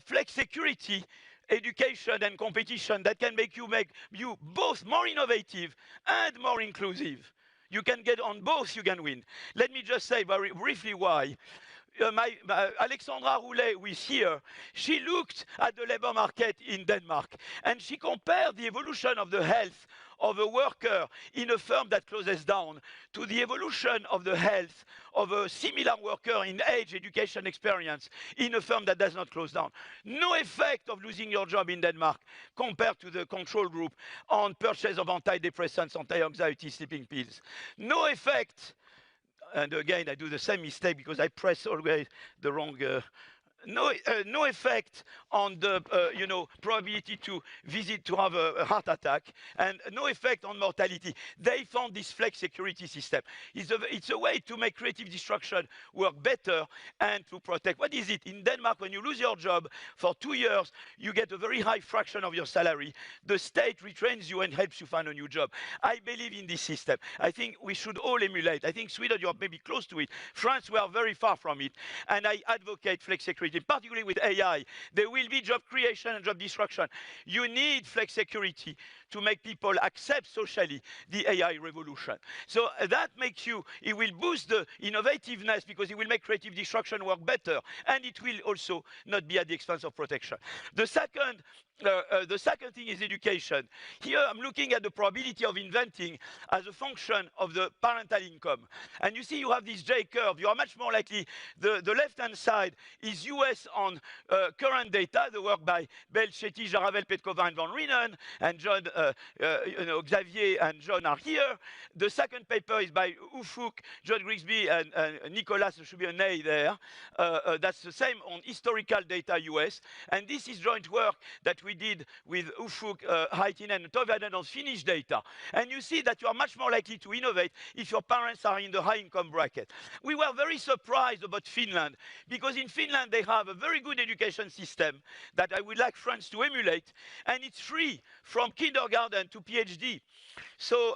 Flex security, education and competition that can make you both more innovative and more inclusive. You can get on both, you can win. Let me just say very briefly why. Alexandra Roulet, who is here, she looked at the labor market in Denmark, and she compared the evolution of the health of a worker in a firm that closes down to the evolution of the health of a similar worker in age, education, experience in a firm that does not close down. No effect of losing your job in Denmark compared to the control group on purchase of antidepressants, anti-anxiety, sleeping pills. No effect. And again, I do the same mistake because I press always the wrong. No effect on the probability to have a heart attack, and no effect on mortality. They found this flex security system. It's a way to make creative destruction work better and to protect. What is it? In Denmark, when you lose your job for 2 years, you get a very high fraction of your salary. The state retrains you and helps you find a new job. I believe in this system. I think we should all emulate. I think Sweden, you're maybe close to it. France, we are very far from it. And I advocate flex security. Particularly with AI, there will be job creation and job destruction. You need flex security to make people accept socially the AI revolution. So that makes it will boost the innovativeness because it will make creative destruction work better, and it will also not be at the expense of protection. The second thing is education. Here I'm looking at the probability of inventing as a function of the parental income. And you see you have this J curve. You are much more likely, the left-hand side is US on current data, the work by Bell, Shetty, Jaravel, Petkova, and Van Reenen, and John, Xavier and John are here. The second paper is by Ufuk, John Grigsby, and Nicolas, there should be an A there. That's the same on historical data US. And this is joint work that we did with Ufuk, Haitinen, and Toivanen on Finnish data. And you see that you are much more likely to innovate if your parents are in the high income bracket. We were very surprised about Finland, because in Finland they have a very good education system that I would like France to emulate, and it's free from kindergarten to PhD. So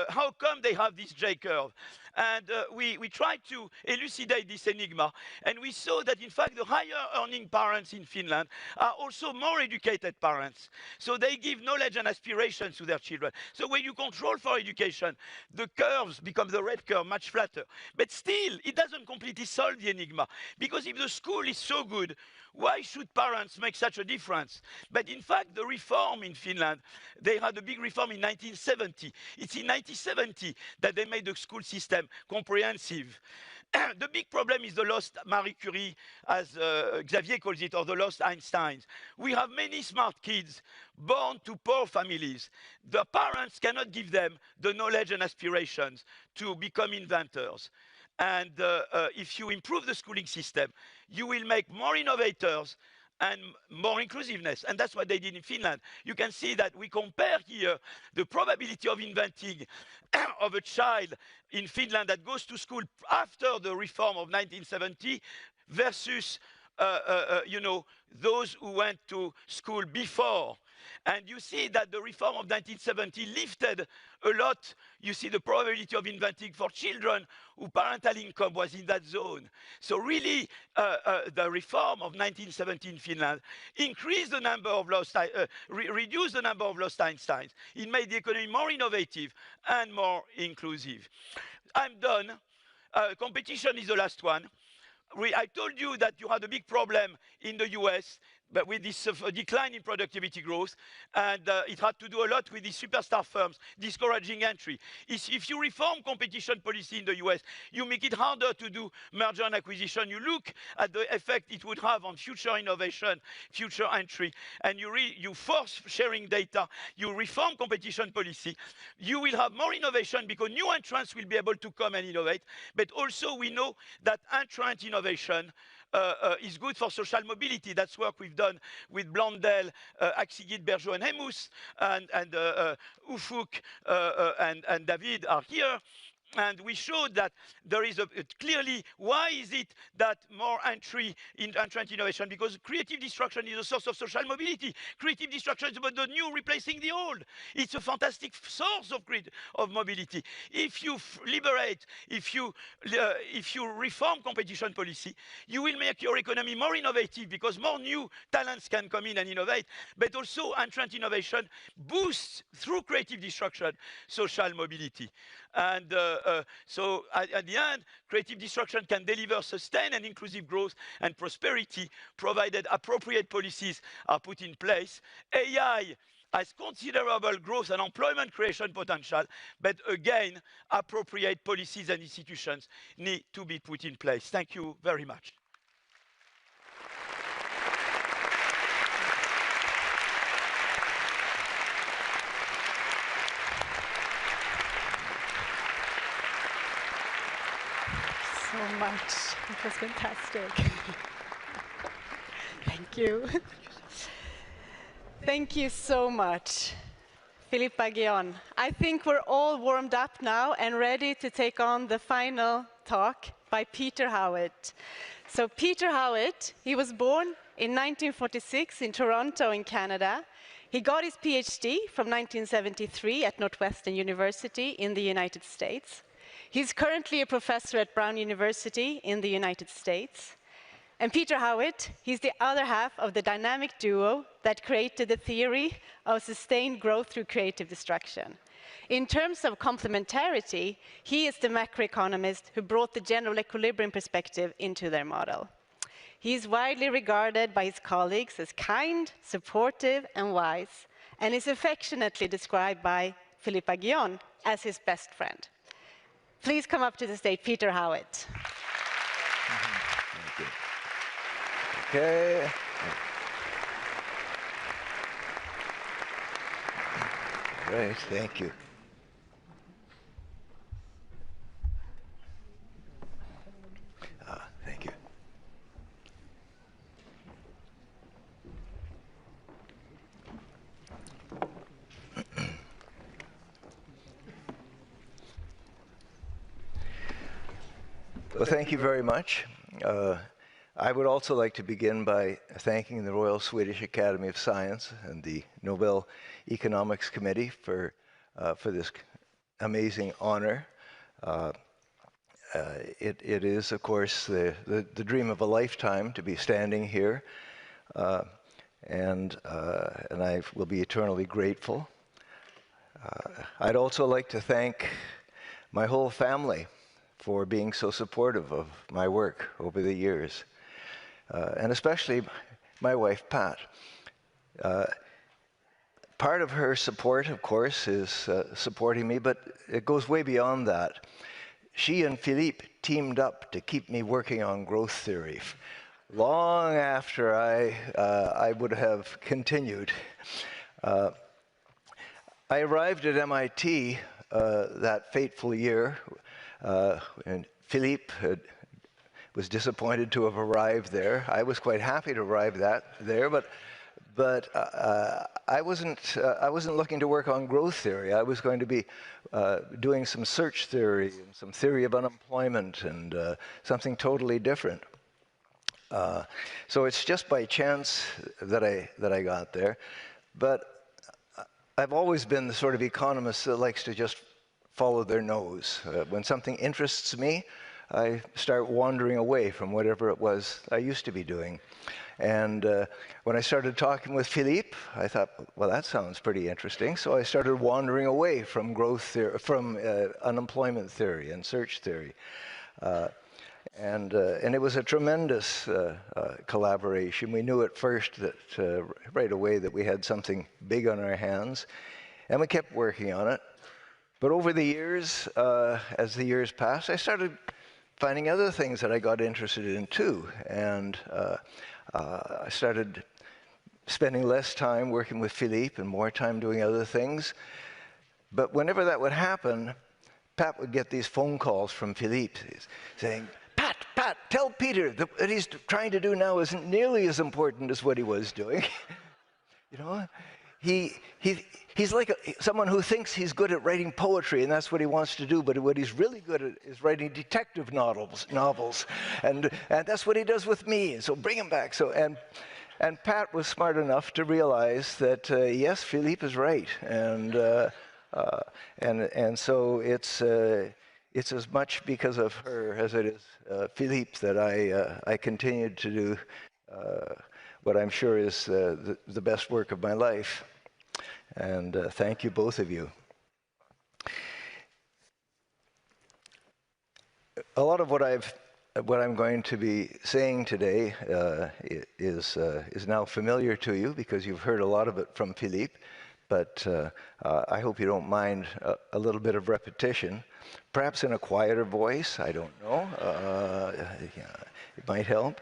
how come they have this J curve? And we tried to elucidate this enigma, and we saw that in fact the higher earning parents in Finland are also more educated parents. So they give knowledge and aspirations to their children. So when you control for education, the curves become the red curve much flatter. But still, it doesn't completely solve the enigma, because if the school is so good, why should parents make such a difference? But in fact, the reform in Finland, they had a big reform in 1970. It's in 1970 that they made the school system comprehensive. The big problem is the lost Marie Curie, as Xavier calls it, or the lost Einsteins. We have many smart kids born to poor families. The parents cannot give them the knowledge and aspirations to become inventors. And if you improve the schooling system, you will make more innovators and more inclusiveness. And that's what they did in Finland. You can see that we compare here the probability of inventing of a child in Finland that goes to school after the reform of 1970 versus you know, those who went to school before. And you see that the reform of 1970 lifted a lot, you see, the probability of inventing for children whose parental income was in that zone. So really, the reform of 1970 in Finland increased the number of lost, reduced the number of lost Einsteins. It made the economy more innovative and more inclusive. I'm done. Competition is the last one. I told you that you had a big problem in the US, but with this decline in productivity growth, and it had to do a lot with the superstar firms discouraging entry. If you reform competition policy in the US, you make it harder to do merger and acquisition. You look at the effect it would have on future innovation, future entry, and you force sharing data, you reform competition policy, you will have more innovation because new entrants will be able to come and innovate, but also we know that entrant innovation is good for social mobility. That's work we've done with Blondel, Aksigit, Bergeau, and Hemus, and Ufuk and David are here. And we showed that there is clearly, why is it that more entry in entrant innovation? Because creative destruction is a source of social mobility. Creative destruction is about the new replacing the old. It's a fantastic source of mobility. If you liberate, if you reform competition policy, you will make your economy more innovative because more new talents can come in and innovate, but also entrant innovation boosts, through creative destruction, social mobility. And so at the end, creative destruction can deliver sustained and inclusive growth and prosperity, provided appropriate policies are put in place. AI has considerable growth and employment creation potential, but again, appropriate policies and institutions need to be put in place. Thank you very much. So much. It was fantastic. Thank you. Thank you so much, Philippe Aghion. I think we're all warmed up now and ready to take on the final talk by Peter Howitt. So Peter Howitt, he was born in 1946 in Toronto in Canada. He got his PhD from 1973 at Northwestern University in the United States. He's currently a professor at Brown University in the United States. And Peter Howitt, he's the other half of the dynamic duo that created the theory of sustained growth through creative destruction. In terms of complementarity, he is the macroeconomist who brought the general equilibrium perspective into their model. He is widely regarded by his colleagues as kind, supportive, and wise, and is affectionately described by Philippe Aghion as his best friend. Please come up to the stage, Peter Howitt. Thank you. Okay. Right, thank you. Thank you. Well, thank you very much. I would also like to begin by thanking the Royal Swedish Academy of Science and the Nobel Economics Committee for this amazing honor. It is, of course, the dream of a lifetime to be standing here, and I will be eternally grateful. I'd also like to thank my whole family for being so supportive of my work over the years, and especially my wife, Pat. Part of her support, of course, is supporting me, but it goes way beyond that. She and Philippe teamed up to keep me working on growth theory long after I would have continued. I arrived at MIT that fateful year, and Philippe was disappointed to have arrived there. I was quite happy to arrive there, but I wasn't looking to work on growth theory. I was going to be doing some search theory and some theory of unemployment and something totally different. So it's just by chance that I got there. But I've always been the sort of economist that likes to just follow their nose. When something interests me, I start wandering away from whatever it was I used to be doing. And when I started talking with Philippe, I thought, well, that sounds pretty interesting. So I started wandering away from growth theory, from unemployment theory and search theory. And it was a tremendous collaboration. We knew at first that right away that we had something big on our hands, and we kept working on it. But over the years, as the years passed, I started finding other things that I got interested in too, and I started spending less time working with Philippe and more time doing other things. But whenever that would happen, Pat would get these phone calls from Philippe saying, Pat, tell Peter that what he's trying to do now isn't nearly as important as what he was doing. You know, he's like someone who thinks he's good at writing poetry, and that's what he wants to do, but what he's really good at is writing detective novels, and that's what he does with me, so bring him back. So, and Pat was smart enough to realize that, yes, Philippe is right, and so it's as much because of her as it is Philippe that I continued to do what I'm sure is the best work of my life. And thank you, both of you. A lot of what I'm going to be saying today is now familiar to you because you've heard a lot of it from Philippe. But I hope you don't mind a little bit of repetition, perhaps in a quieter voice. I don't know. It might help.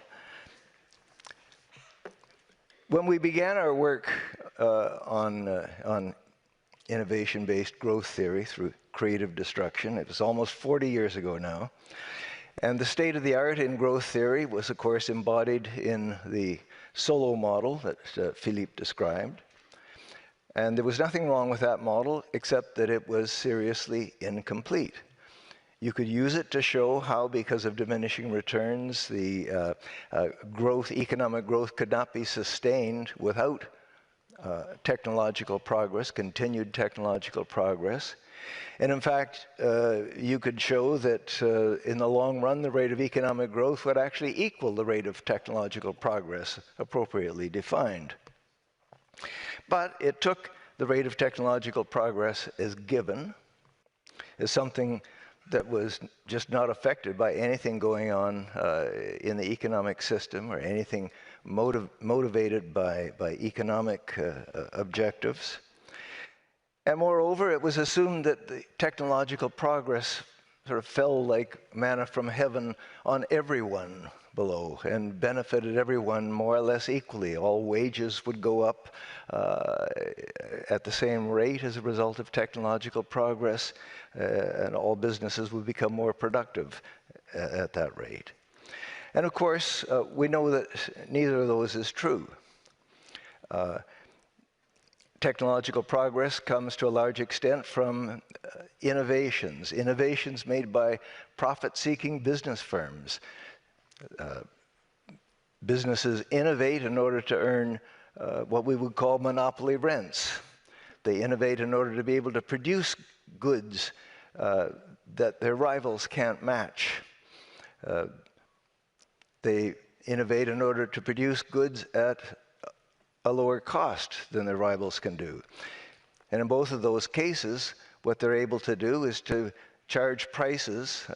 When we began our work on innovation-based growth theory through creative destruction, it was almost 40 years ago now. And the state of the art in growth theory was, of course, embodied in the solo model that Philippe described. And there was nothing wrong with that model, except that it was seriously incomplete. You could use it to show how, because of diminishing returns, the economic growth could not be sustained without technological progress, continued technological progress. And in fact, you could show that in the long run, the rate of economic growth would actually equal the rate of technological progress appropriately defined. But it took the rate of technological progress as given, as something that was just not affected by anything going on in the economic system or anything motivated by economic objectives. And moreover, it was assumed that the technological progress sort of fell like manna from heaven on everyone below and benefited everyone more or less equally. All wages would go up at the same rate as a result of technological progress, and all businesses would become more productive at that rate. And of course, we know that neither of those is true. Technological progress comes to a large extent from innovations made by profit-seeking business firms. Businesses innovate in order to earn what we would call monopoly rents. They innovate in order to be able to produce goods that their rivals can't match. They innovate in order to produce goods at a lower cost than their rivals can do. And in both of those cases, what they're able to do is to charge prices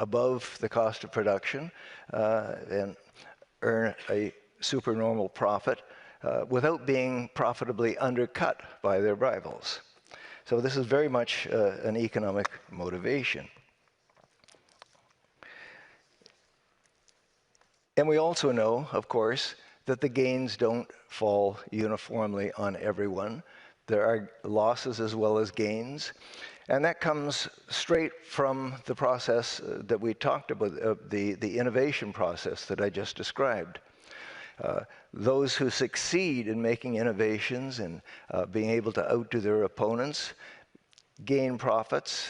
above the cost of production and earn a supernormal profit without being profitably undercut by their rivals. So this is very much an economic motivation. And we also know, of course, that the gains don't fall uniformly on everyone. There are losses as well as gains. And that comes straight from the process that we talked about, the innovation process that I just described. Those who succeed in making innovations and being able to outdo their opponents gain profits.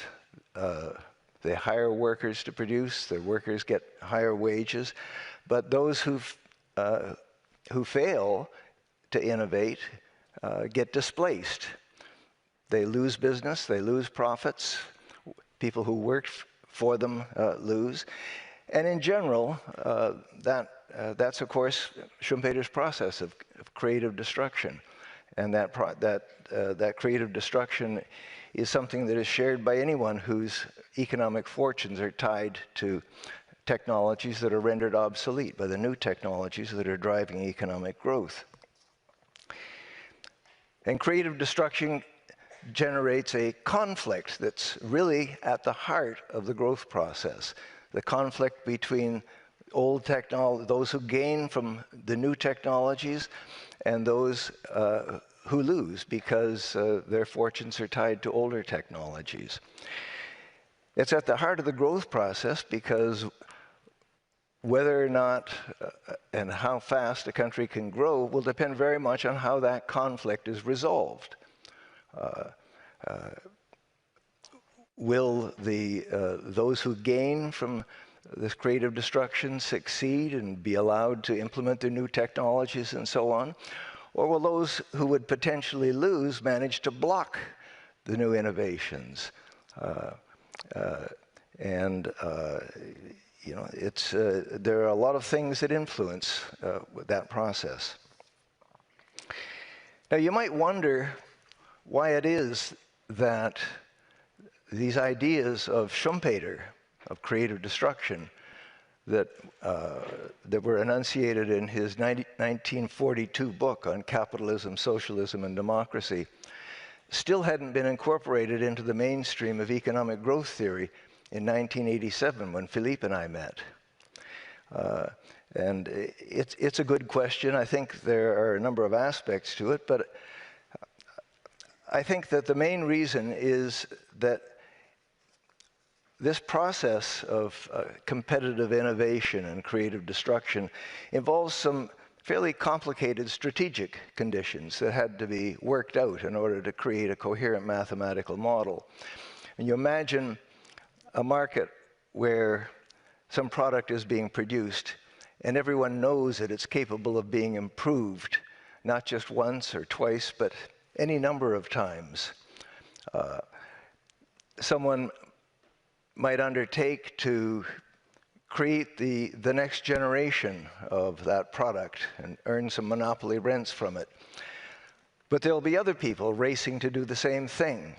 They hire workers to produce. Their workers get higher wages. But those who fail to innovate get displaced. They lose business. They lose profits. People who worked for them lose. And in general, that's, of course, Schumpeter's process of creative destruction. And that creative destruction is something that is shared by anyone whose economic fortunes are tied to technologies that are rendered obsolete by the new technologies that are driving economic growth. And creative destruction generates a conflict that's really at the heart of the growth process. The conflict between old technology, those who gain from the new technologies, and those who lose because their fortunes are tied to older technologies. It's at the heart of the growth process because whether or not and how fast a country can grow will depend very much on how that conflict is resolved. Will those who gain from this creative destruction succeed and be allowed to implement their new technologies and so on? Or will those who would potentially lose manage to block the new innovations? You know, there are a lot of things that influence that process. Now, you might wonder why it is that these ideas of Schumpeter, of creative destruction, that were enunciated in his 1942 book on capitalism, socialism, and democracy, still hadn't been incorporated into the mainstream of economic growth theory in 1987 when Philippe and I met. And it's a good question. I think there are a number of aspects to it, but I think that the main reason is that this process of competitive innovation and creative destruction involves some fairly complicated strategic conditions that had to be worked out in order to create a coherent mathematical model. And you imagine a market where some product is being produced and everyone knows that it's capable of being improved, not just once or twice, but any number of times. Someone might undertake to create the next generation of that product and earn some monopoly rents from it. But there'll be other people racing to do the same thing.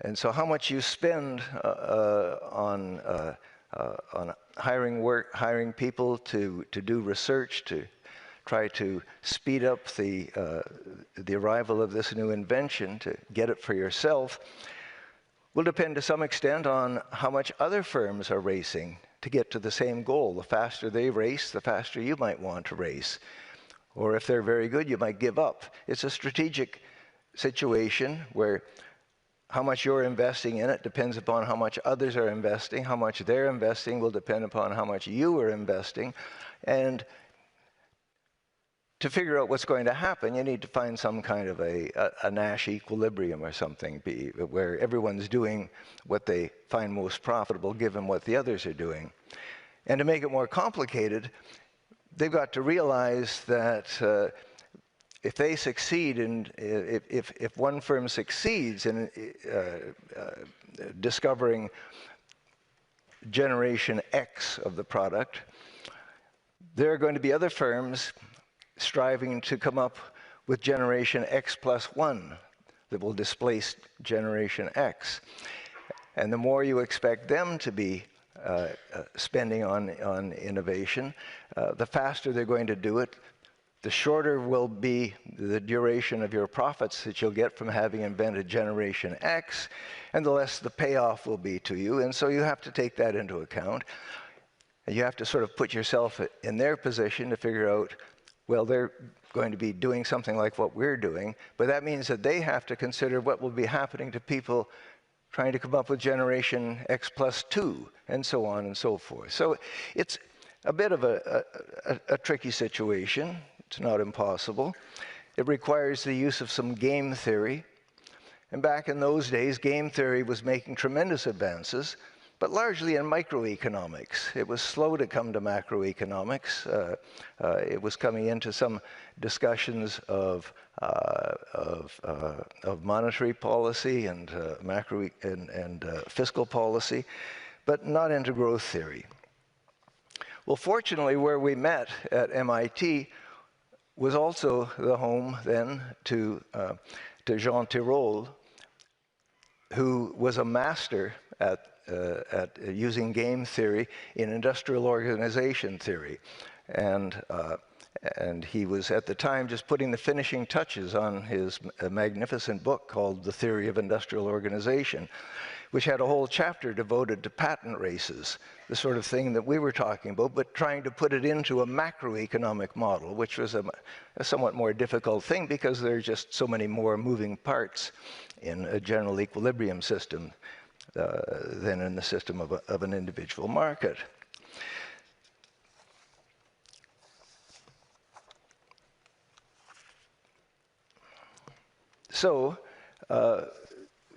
And so how much you spend on hiring people to do research, to try to speed up the arrival of this new invention, to get it for yourself, will depend to some extent on how much other firms are racing to get to the same goal. The faster they race, the faster you might want to race. Or if they're very good, you might give up. It's a strategic situation where how much you're investing in it depends upon how much others are investing. How much they're investing will depend upon how much you are investing. And to figure out what's going to happen, you need to find some kind of a Nash equilibrium or something, where everyone's doing what they find most profitable given what the others are doing. And to make it more complicated, they've got to realize that if they succeed, if one firm succeeds in discovering generation X of the product, there are going to be other firms striving to come up with generation X plus 1 that will displace generation X. And the more you expect them to be spending on innovation, the faster they're going to do it, the shorter will be the duration of your profits that you'll get from having invented generation X, and the less the payoff will be to you. And so you have to take that into account. And you have to sort of put yourself in their position to figure out, well, they're going to be doing something like what we're doing, but that means that they have to consider what will be happening to people trying to come up with generation X plus 2, and so on and so forth. So it's a bit of a tricky situation. It's not impossible. It requires the use of some game theory. And back in those days, game theory was making tremendous advances, but largely in microeconomics. It was slow to come to macroeconomics. It was coming into some discussions of monetary policy and fiscal policy, but not into growth theory. Well, fortunately, where we met at MIT was also the home then to Jean Tirole, who was a master at using game theory in industrial organization theory. And he was, at the time, just putting the finishing touches on his magnificent book called The Theory of Industrial Organization, which had a whole chapter devoted to patent races, the sort of thing that we were talking about, but trying to put it into a macroeconomic model, which was a somewhat more difficult thing because there are just so many more moving parts in a general equilibrium system than in the system of an individual market. So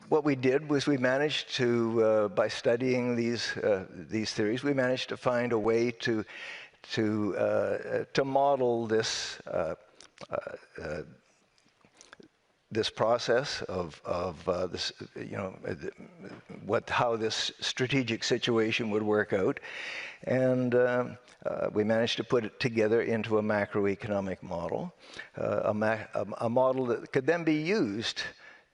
what we did was we managed to, by studying these theories, we managed to find a way to model this this process of this, how this strategic situation would work out, and we managed to put it together into a macroeconomic model, a model that could then be used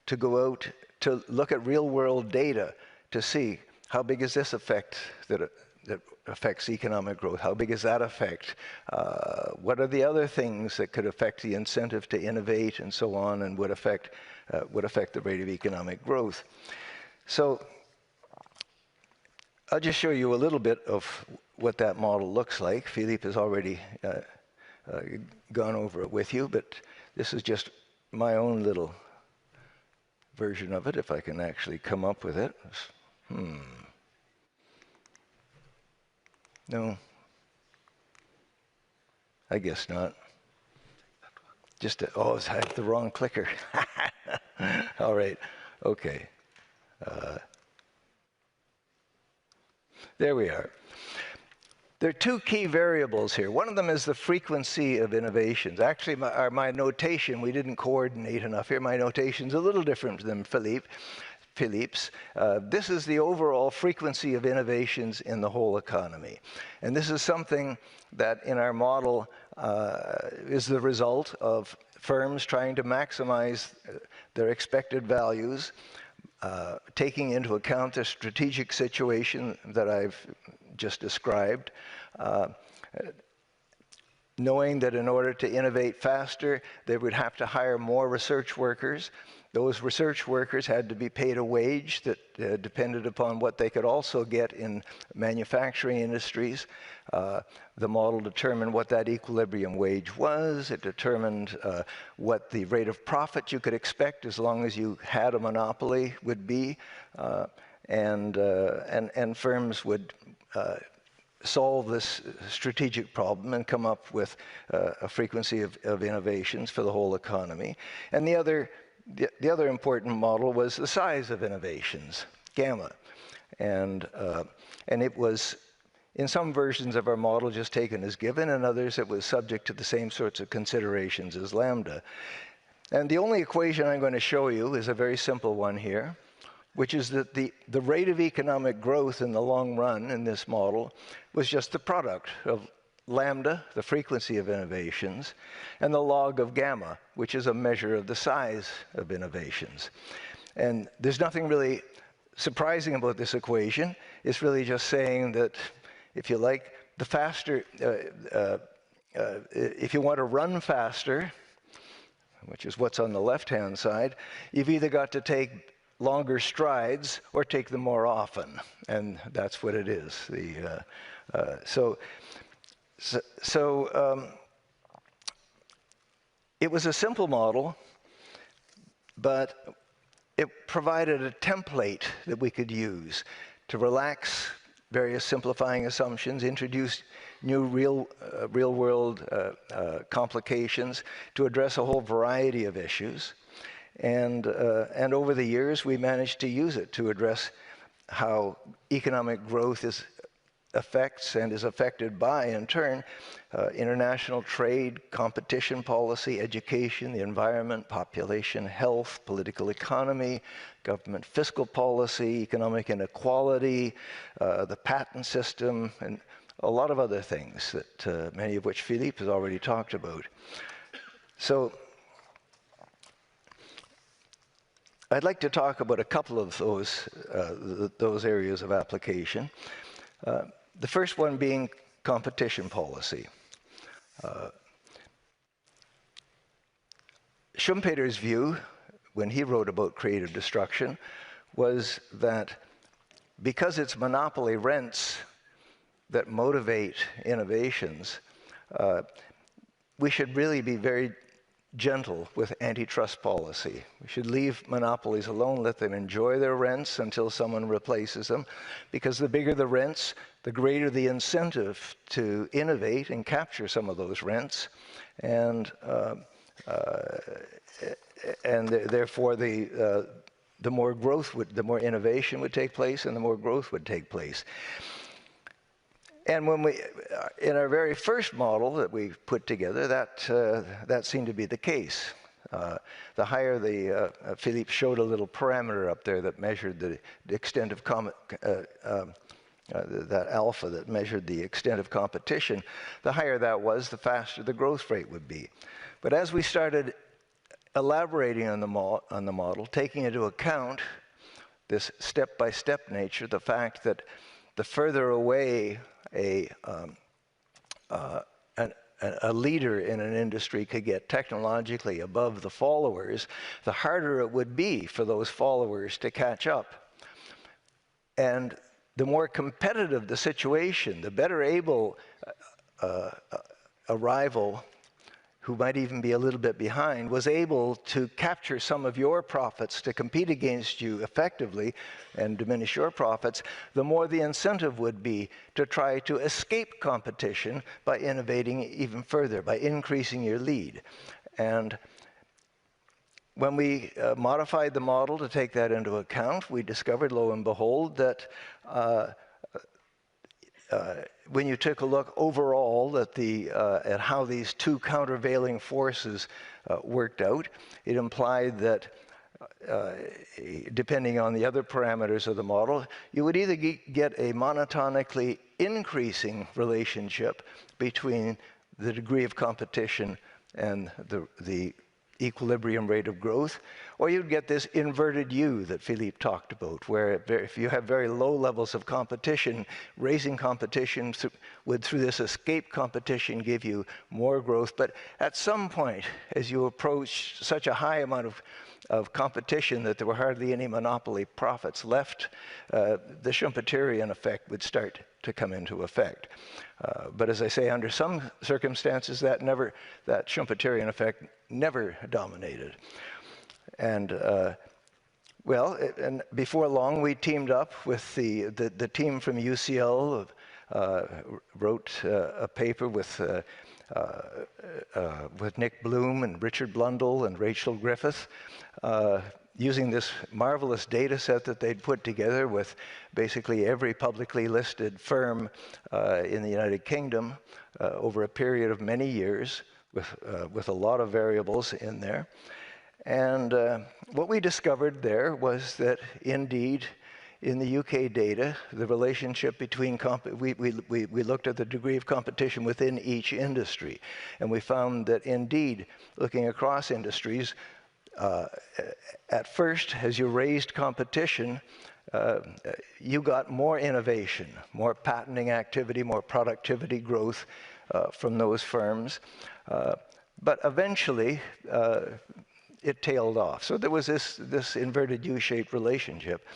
to go out to look at real-world data to see how big is this effect that affects economic growth, how big is that effect, what are the other things that could affect the incentive to innovate and so on, and would affect the rate of economic growth. So I'll just show you a little bit of what that model looks like. Philippe has already gone over it with you, but this is just my own little version of it, if I can actually come up with it. No, I guess not. Just oh, I have the wrong clicker. All right, okay. There we are. There are two key variables here. One of them is the frequency of innovations. Actually, my notation, we didn't coordinate enough here. My notation's a little different than Philippe's. This is the overall frequency of innovations in the whole economy. And this is something that in our model is the result of firms trying to maximize their expected values, taking into account the strategic situation that I've just described, knowing that in order to innovate faster, they would have to hire more research workers. Those research workers had to be paid a wage that depended upon what they could also get in manufacturing industries. The model determined what that equilibrium wage was. It determined what the rate of profit you could expect as long as you had a monopoly would be. And firms would solve this strategic problem and come up with a frequency of innovations for the whole economy. And the other important model was the size of innovations, gamma. And it was, in some versions of our model, just taken as given, and others it was subject to the same sorts of considerations as lambda. And the only equation I'm going to show you is a very simple one here, which is that the rate of economic growth in the long run in this model was just the product of lambda, the frequency of innovations, and the log of gamma, which is a measure of the size of innovations. And there's nothing really surprising about this equation. It's really just saying that, if you like, the faster, if you want to run faster, which is what's on the left-hand side, you've either got to take longer strides or take them more often, and that's what it is. It was a simple model, but it provided a template that we could use to relax various simplifying assumptions, introduce new real-world complications, to address a whole variety of issues. And over the years, we managed to use it to address how economic growth affects and is affected by, in turn, international trade, competition policy, education, the environment, population health, political economy, government fiscal policy, economic inequality, the patent system, and a lot of other things that many of which Philippe has already talked about. So I'd like to talk about a couple of those areas of application. The first one being competition policy. Schumpeter's view, when he wrote about creative destruction, was that because it's monopoly rents that motivate innovations, we should really be very gentle with antitrust policy. We should leave monopolies alone, let them enjoy their rents until someone replaces them, because the bigger the rents, the greater the incentive to innovate and capture some of those rents, and therefore the more growth the more innovation would take place, and the more growth would take place. And when we, in our very first model that we put together, that seemed to be the case. The higher the, Philippe showed a little parameter up there that measured the extent of, that alpha that measured the extent of competition. The higher that was, the faster the growth rate would be. But as we started elaborating on the model, taking into account this step-by-step nature, the fact that the further away a leader in an industry could get technologically above the followers, the harder it would be for those followers to catch up. And the more competitive the situation, the better able a rival who might even be a little bit behind was able to capture some of your profits to compete against you effectively and diminish your profits, the more the incentive would be to try to escape competition by innovating even further, by increasing your lead. And when we modified the model to take that into account, we discovered, lo and behold, that when you took a look overall at at how these two countervailing forces worked out, it implied that depending on the other parameters of the model, you would either get a monotonically increasing relationship between the degree of competition and the equilibrium rate of growth, or you'd get this inverted U that Philippe talked about, where if you have very low levels of competition, raising competition would, through this escape competition, give you more growth. But at some point, as you approach such a high amount of competition that there were hardly any monopoly profits left, the Schumpeterian effect would start to come into effect. But as I say, under some circumstances, that Schumpeterian effect never dominated. And and before long, we teamed up with the team from UCL, wrote a paper with Nick Bloom and Richard Blundell and Rachel Griffith, using this marvelous data set that they'd put together with basically every publicly listed firm in the United Kingdom over a period of many years, with a lot of variables in there. And what we discovered there was that indeed, in the UK data, the relationship between, we looked at the degree of competition within each industry, and we found that indeed, looking across industries, at first, as you raised competition, you got more innovation, more patenting activity, more productivity growth from those firms. But eventually, it tailed off. So there was this inverted U-shaped relationship.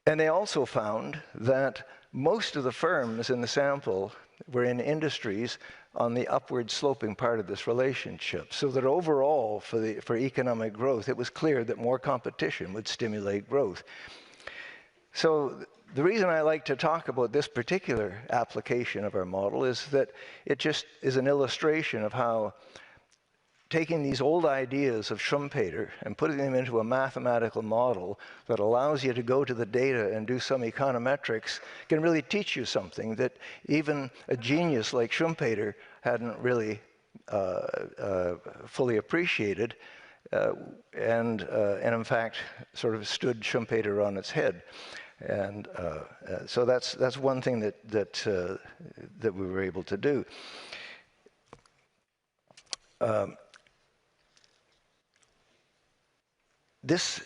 And they also found that most of the firms in the sample were in industries on the upward sloping part of this relationship. So that overall, for economic growth, it was clear that more competition would stimulate growth. So the reason I like to talk about this particular application of our model is that it just is an illustration of how taking these old ideas of Schumpeter and putting them into a mathematical model that allows you to go to the data and do some econometrics can really teach you something that even a genius like Schumpeter hadn't really fully appreciated, and in fact sort of stood Schumpeter on its head. And so that's one thing that we were able to do. This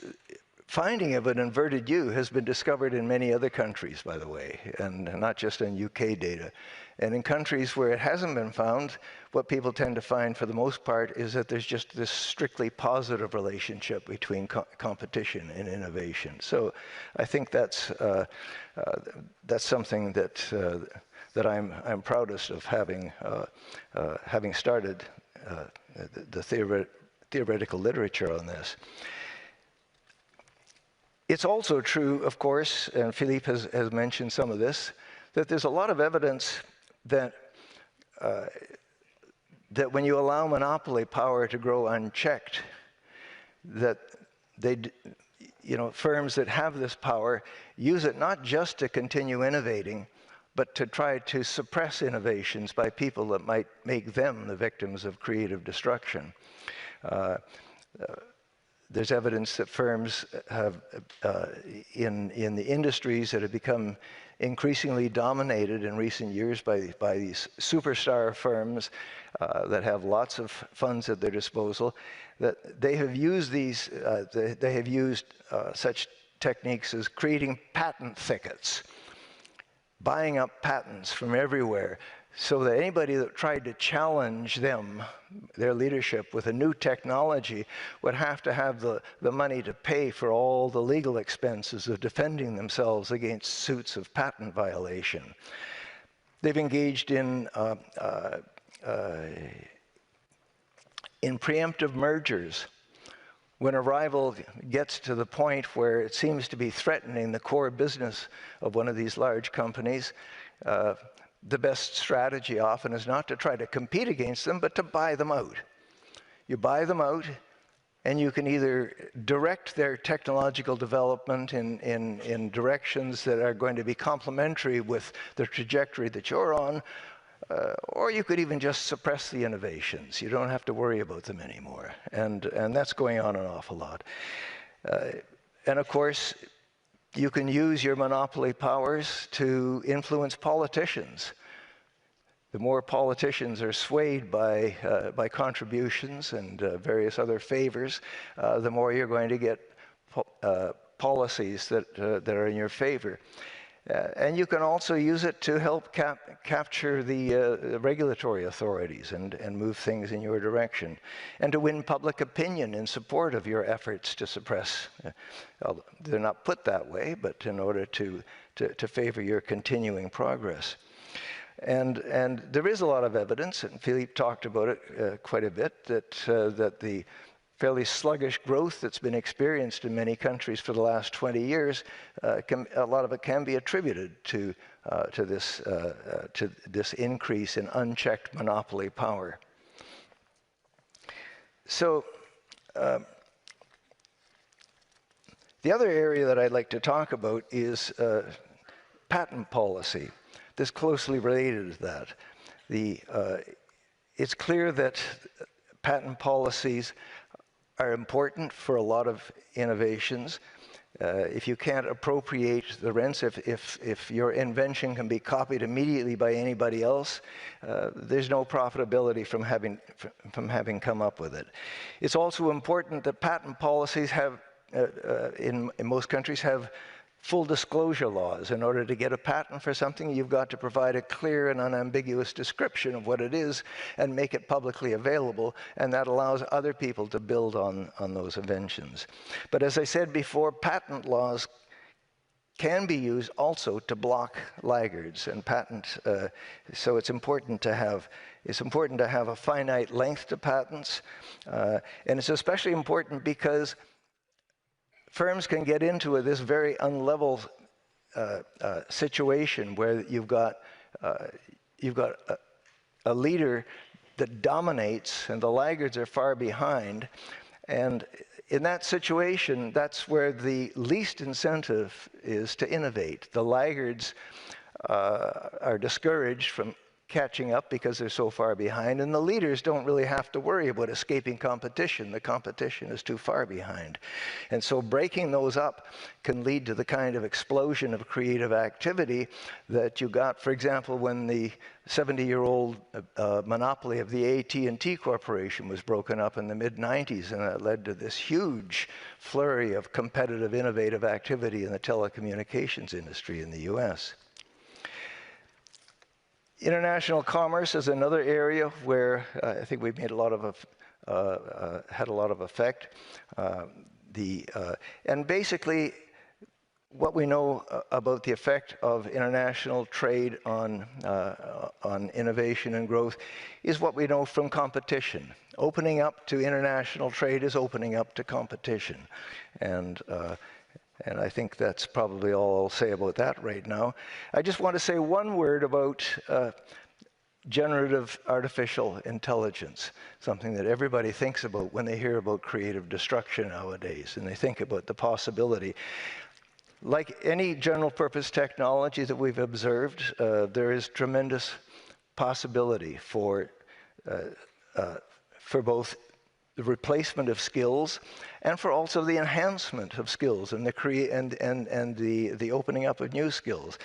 finding of an inverted U has been discovered in many other countries, by the way, and not just in UK data. And in countries where it hasn't been found, what people tend to find for the most part is that there's just this strictly positive relationship between competition and innovation. So I think that's something that I'm proudest of having started the theoretical literature on this. It's also true, of course, and Philippe has mentioned some of this, that there's a lot of evidence that that when you allow monopoly power to grow unchecked, that firms that have this power use it not just to continue innovating, but to try to suppress innovations by people that might make them the victims of creative destruction. There's evidence that firms have, in the industries that have become increasingly dominated in recent years by these superstar firms that have lots of funds at their disposal, that they have used such techniques as creating patent thickets, buying up patents from everywhere, so that anybody that tried to challenge them, their leadership, with a new technology would have to have the money to pay for all the legal expenses of defending themselves against suits of patent violation. They've engaged in preemptive mergers. When a rival gets to the point where it seems to be threatening the core business of one of these large companies, the best strategy often is not to try to compete against them, but to buy them out. You buy them out, and you can either direct their technological development in directions that are going to be complementary with the trajectory that you're on, or you could even just suppress the innovations. You don't have to worry about them anymore. And that's going on an awful lot. And of course, you can use your monopoly powers to influence politicians. The more politicians are swayed by contributions and various other favors, the more you're going to get policies that are in your favor. And you can also use it to help capture the regulatory authorities and move things in your direction, and to win public opinion in support of your efforts to suppress. They're not put that way, but in order to favor your continuing progress. And there is a lot of evidence, and Philippe talked about it quite a bit, that the fairly sluggish growth that's been experienced in many countries for the last 20 years, a lot of it can be attributed to this increase in unchecked monopoly power. So the other area that I'd like to talk about is patent policy. This closely related to that. It's clear that patent policies are important for a lot of innovations. If you can't appropriate the rents, if your invention can be copied immediately by anybody else, there's no profitability from having come up with it. It's also important that patent policies have, in most countries, have full disclosure laws. In order to get a patent for something, you've got to provide a clear and unambiguous description of what it is and make it publicly available, and that allows other people to build on those inventions. But as I said before, patent laws can be used also to block laggards and patent. So it's important to have a finite length to patents, and it's especially important because firms can get into this very unlevel situation where you've got a leader that dominates and the laggards are far behind. And in that situation, that's where the least incentive is to innovate. The laggards are discouraged from catching up because they're so far behind, and the leaders don't really have to worry about escaping competition. The competition is too far behind. And so breaking those up can lead to the kind of explosion of creative activity that you got, for example, when the 70-year-old monopoly of the AT&T Corporation was broken up in the mid-90s, and that led to this huge flurry of competitive, innovative activity in the telecommunications industry in the US. International commerce is another area where I think we've made a lot of had a lot of effect. And basically, what we know about the effect of international trade on innovation and growth is what we know from competition. Opening up to international trade is opening up to competition. And I think that's probably all I'll say about that right now. I just want to say one word about generative artificial intelligence, something that everybody thinks about when they hear about creative destruction nowadays, and they think about the possibility. Like any general purpose technology that we've observed, there is tremendous possibility for both the replacement of skills and for also the enhancement of skills and the opening up of new skills.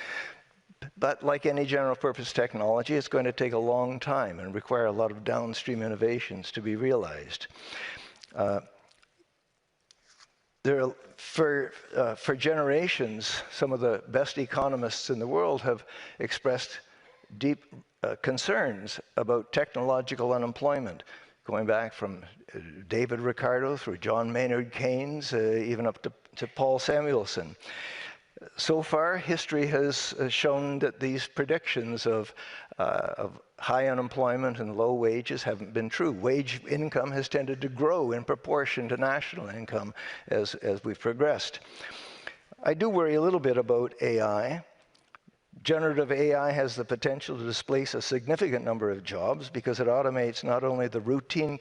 But like any general purpose technology, it's going to take a long time and require a lot of downstream innovations to be realized. For generations, some of the best economists in the world have expressed deep concerns about technological unemployment, going back from David Ricardo through John Maynard Keynes, even up to Paul Samuelson. So far, history has shown that these predictions of high unemployment and low wages haven't been true. Wage income has tended to grow in proportion to national income as we've progressed. I do worry a little bit about AI. Generative AI has the potential to displace a significant number of jobs because it automates not only the routine,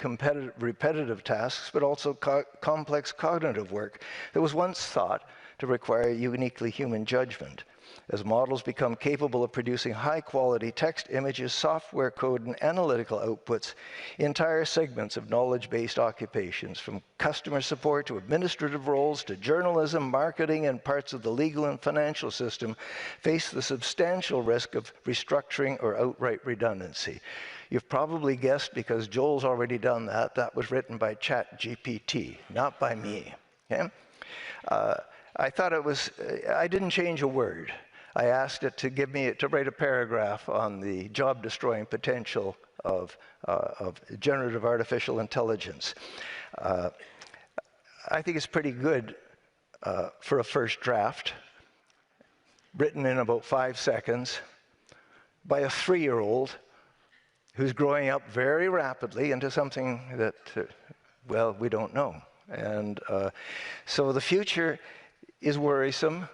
repetitive tasks, but also complex cognitive work that was once thought to require uniquely human judgment. As models become capable of producing high-quality text, images, software code, and analytical outputs, entire segments of knowledge-based occupations, from customer support to administrative roles to journalism, marketing, and parts of the legal and financial system, face the substantial risk of restructuring or outright redundancy. You've probably guessed, because Joel's already done that. That was written by ChatGPT, not by me. Okay? I thought it was, I didn't change a word. I asked it to write a paragraph on the job-destroying potential of generative artificial intelligence. I think it's pretty good for a first draft, written in about 5 seconds by a 3-year-old who's growing up very rapidly into something that, well, we don't know. And so the future is worrisome.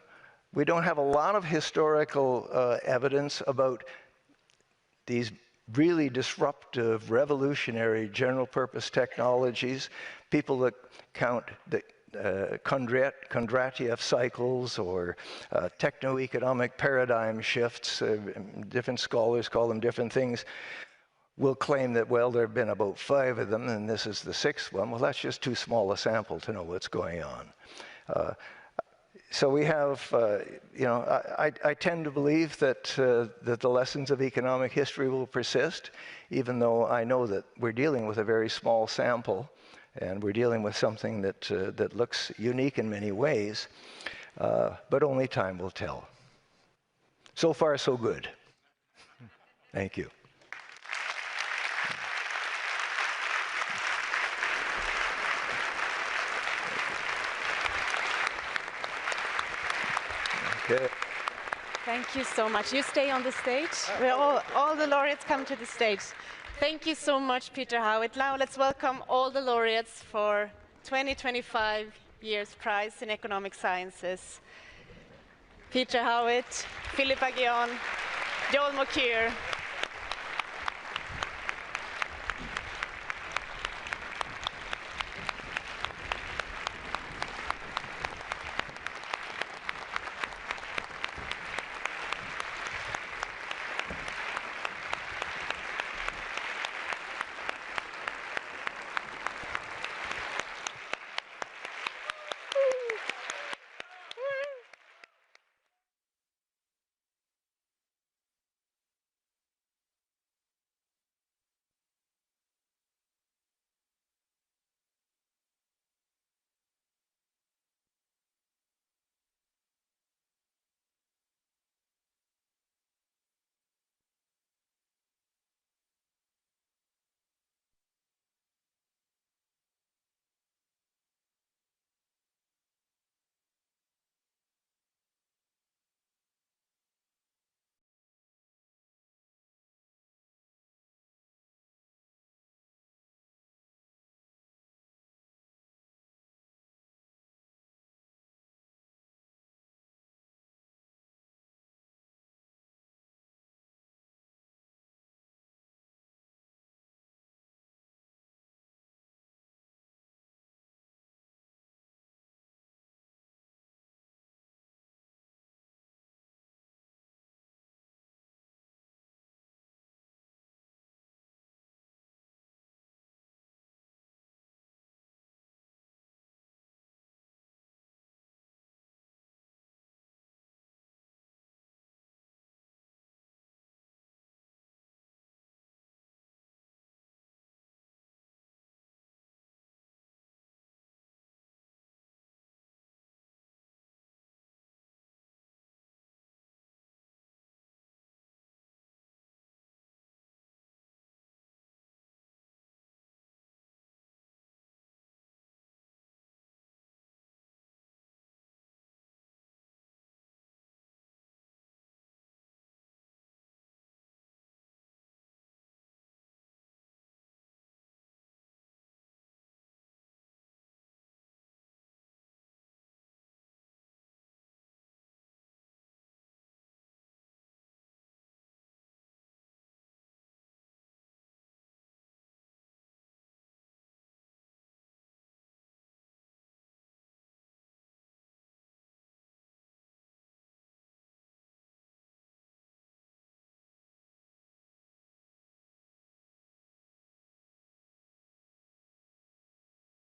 We don't have a lot of historical evidence about these really disruptive, revolutionary general-purpose technologies. People that count the Kondratiev cycles or techno-economic paradigm shifts, different scholars call them different things, will claim that, well, there have been about 5 of them, and this is the 6th one. Well, that's just too small a sample to know what's going on. So we have, I tend to believe that the lessons of economic history will persist, even though I know that we're dealing with a very small sample, and we're dealing with something that looks unique in many ways, but only time will tell. So far, so good. Thank you. Okay. Thank you so much. You stay on the stage. We're all the laureates come to the stage. Thank you so much, Peter Howitt. Now let's welcome all the laureates for 2025 year's prize in economic sciences. Peter Howitt, Philippe Aghion, Mokyr,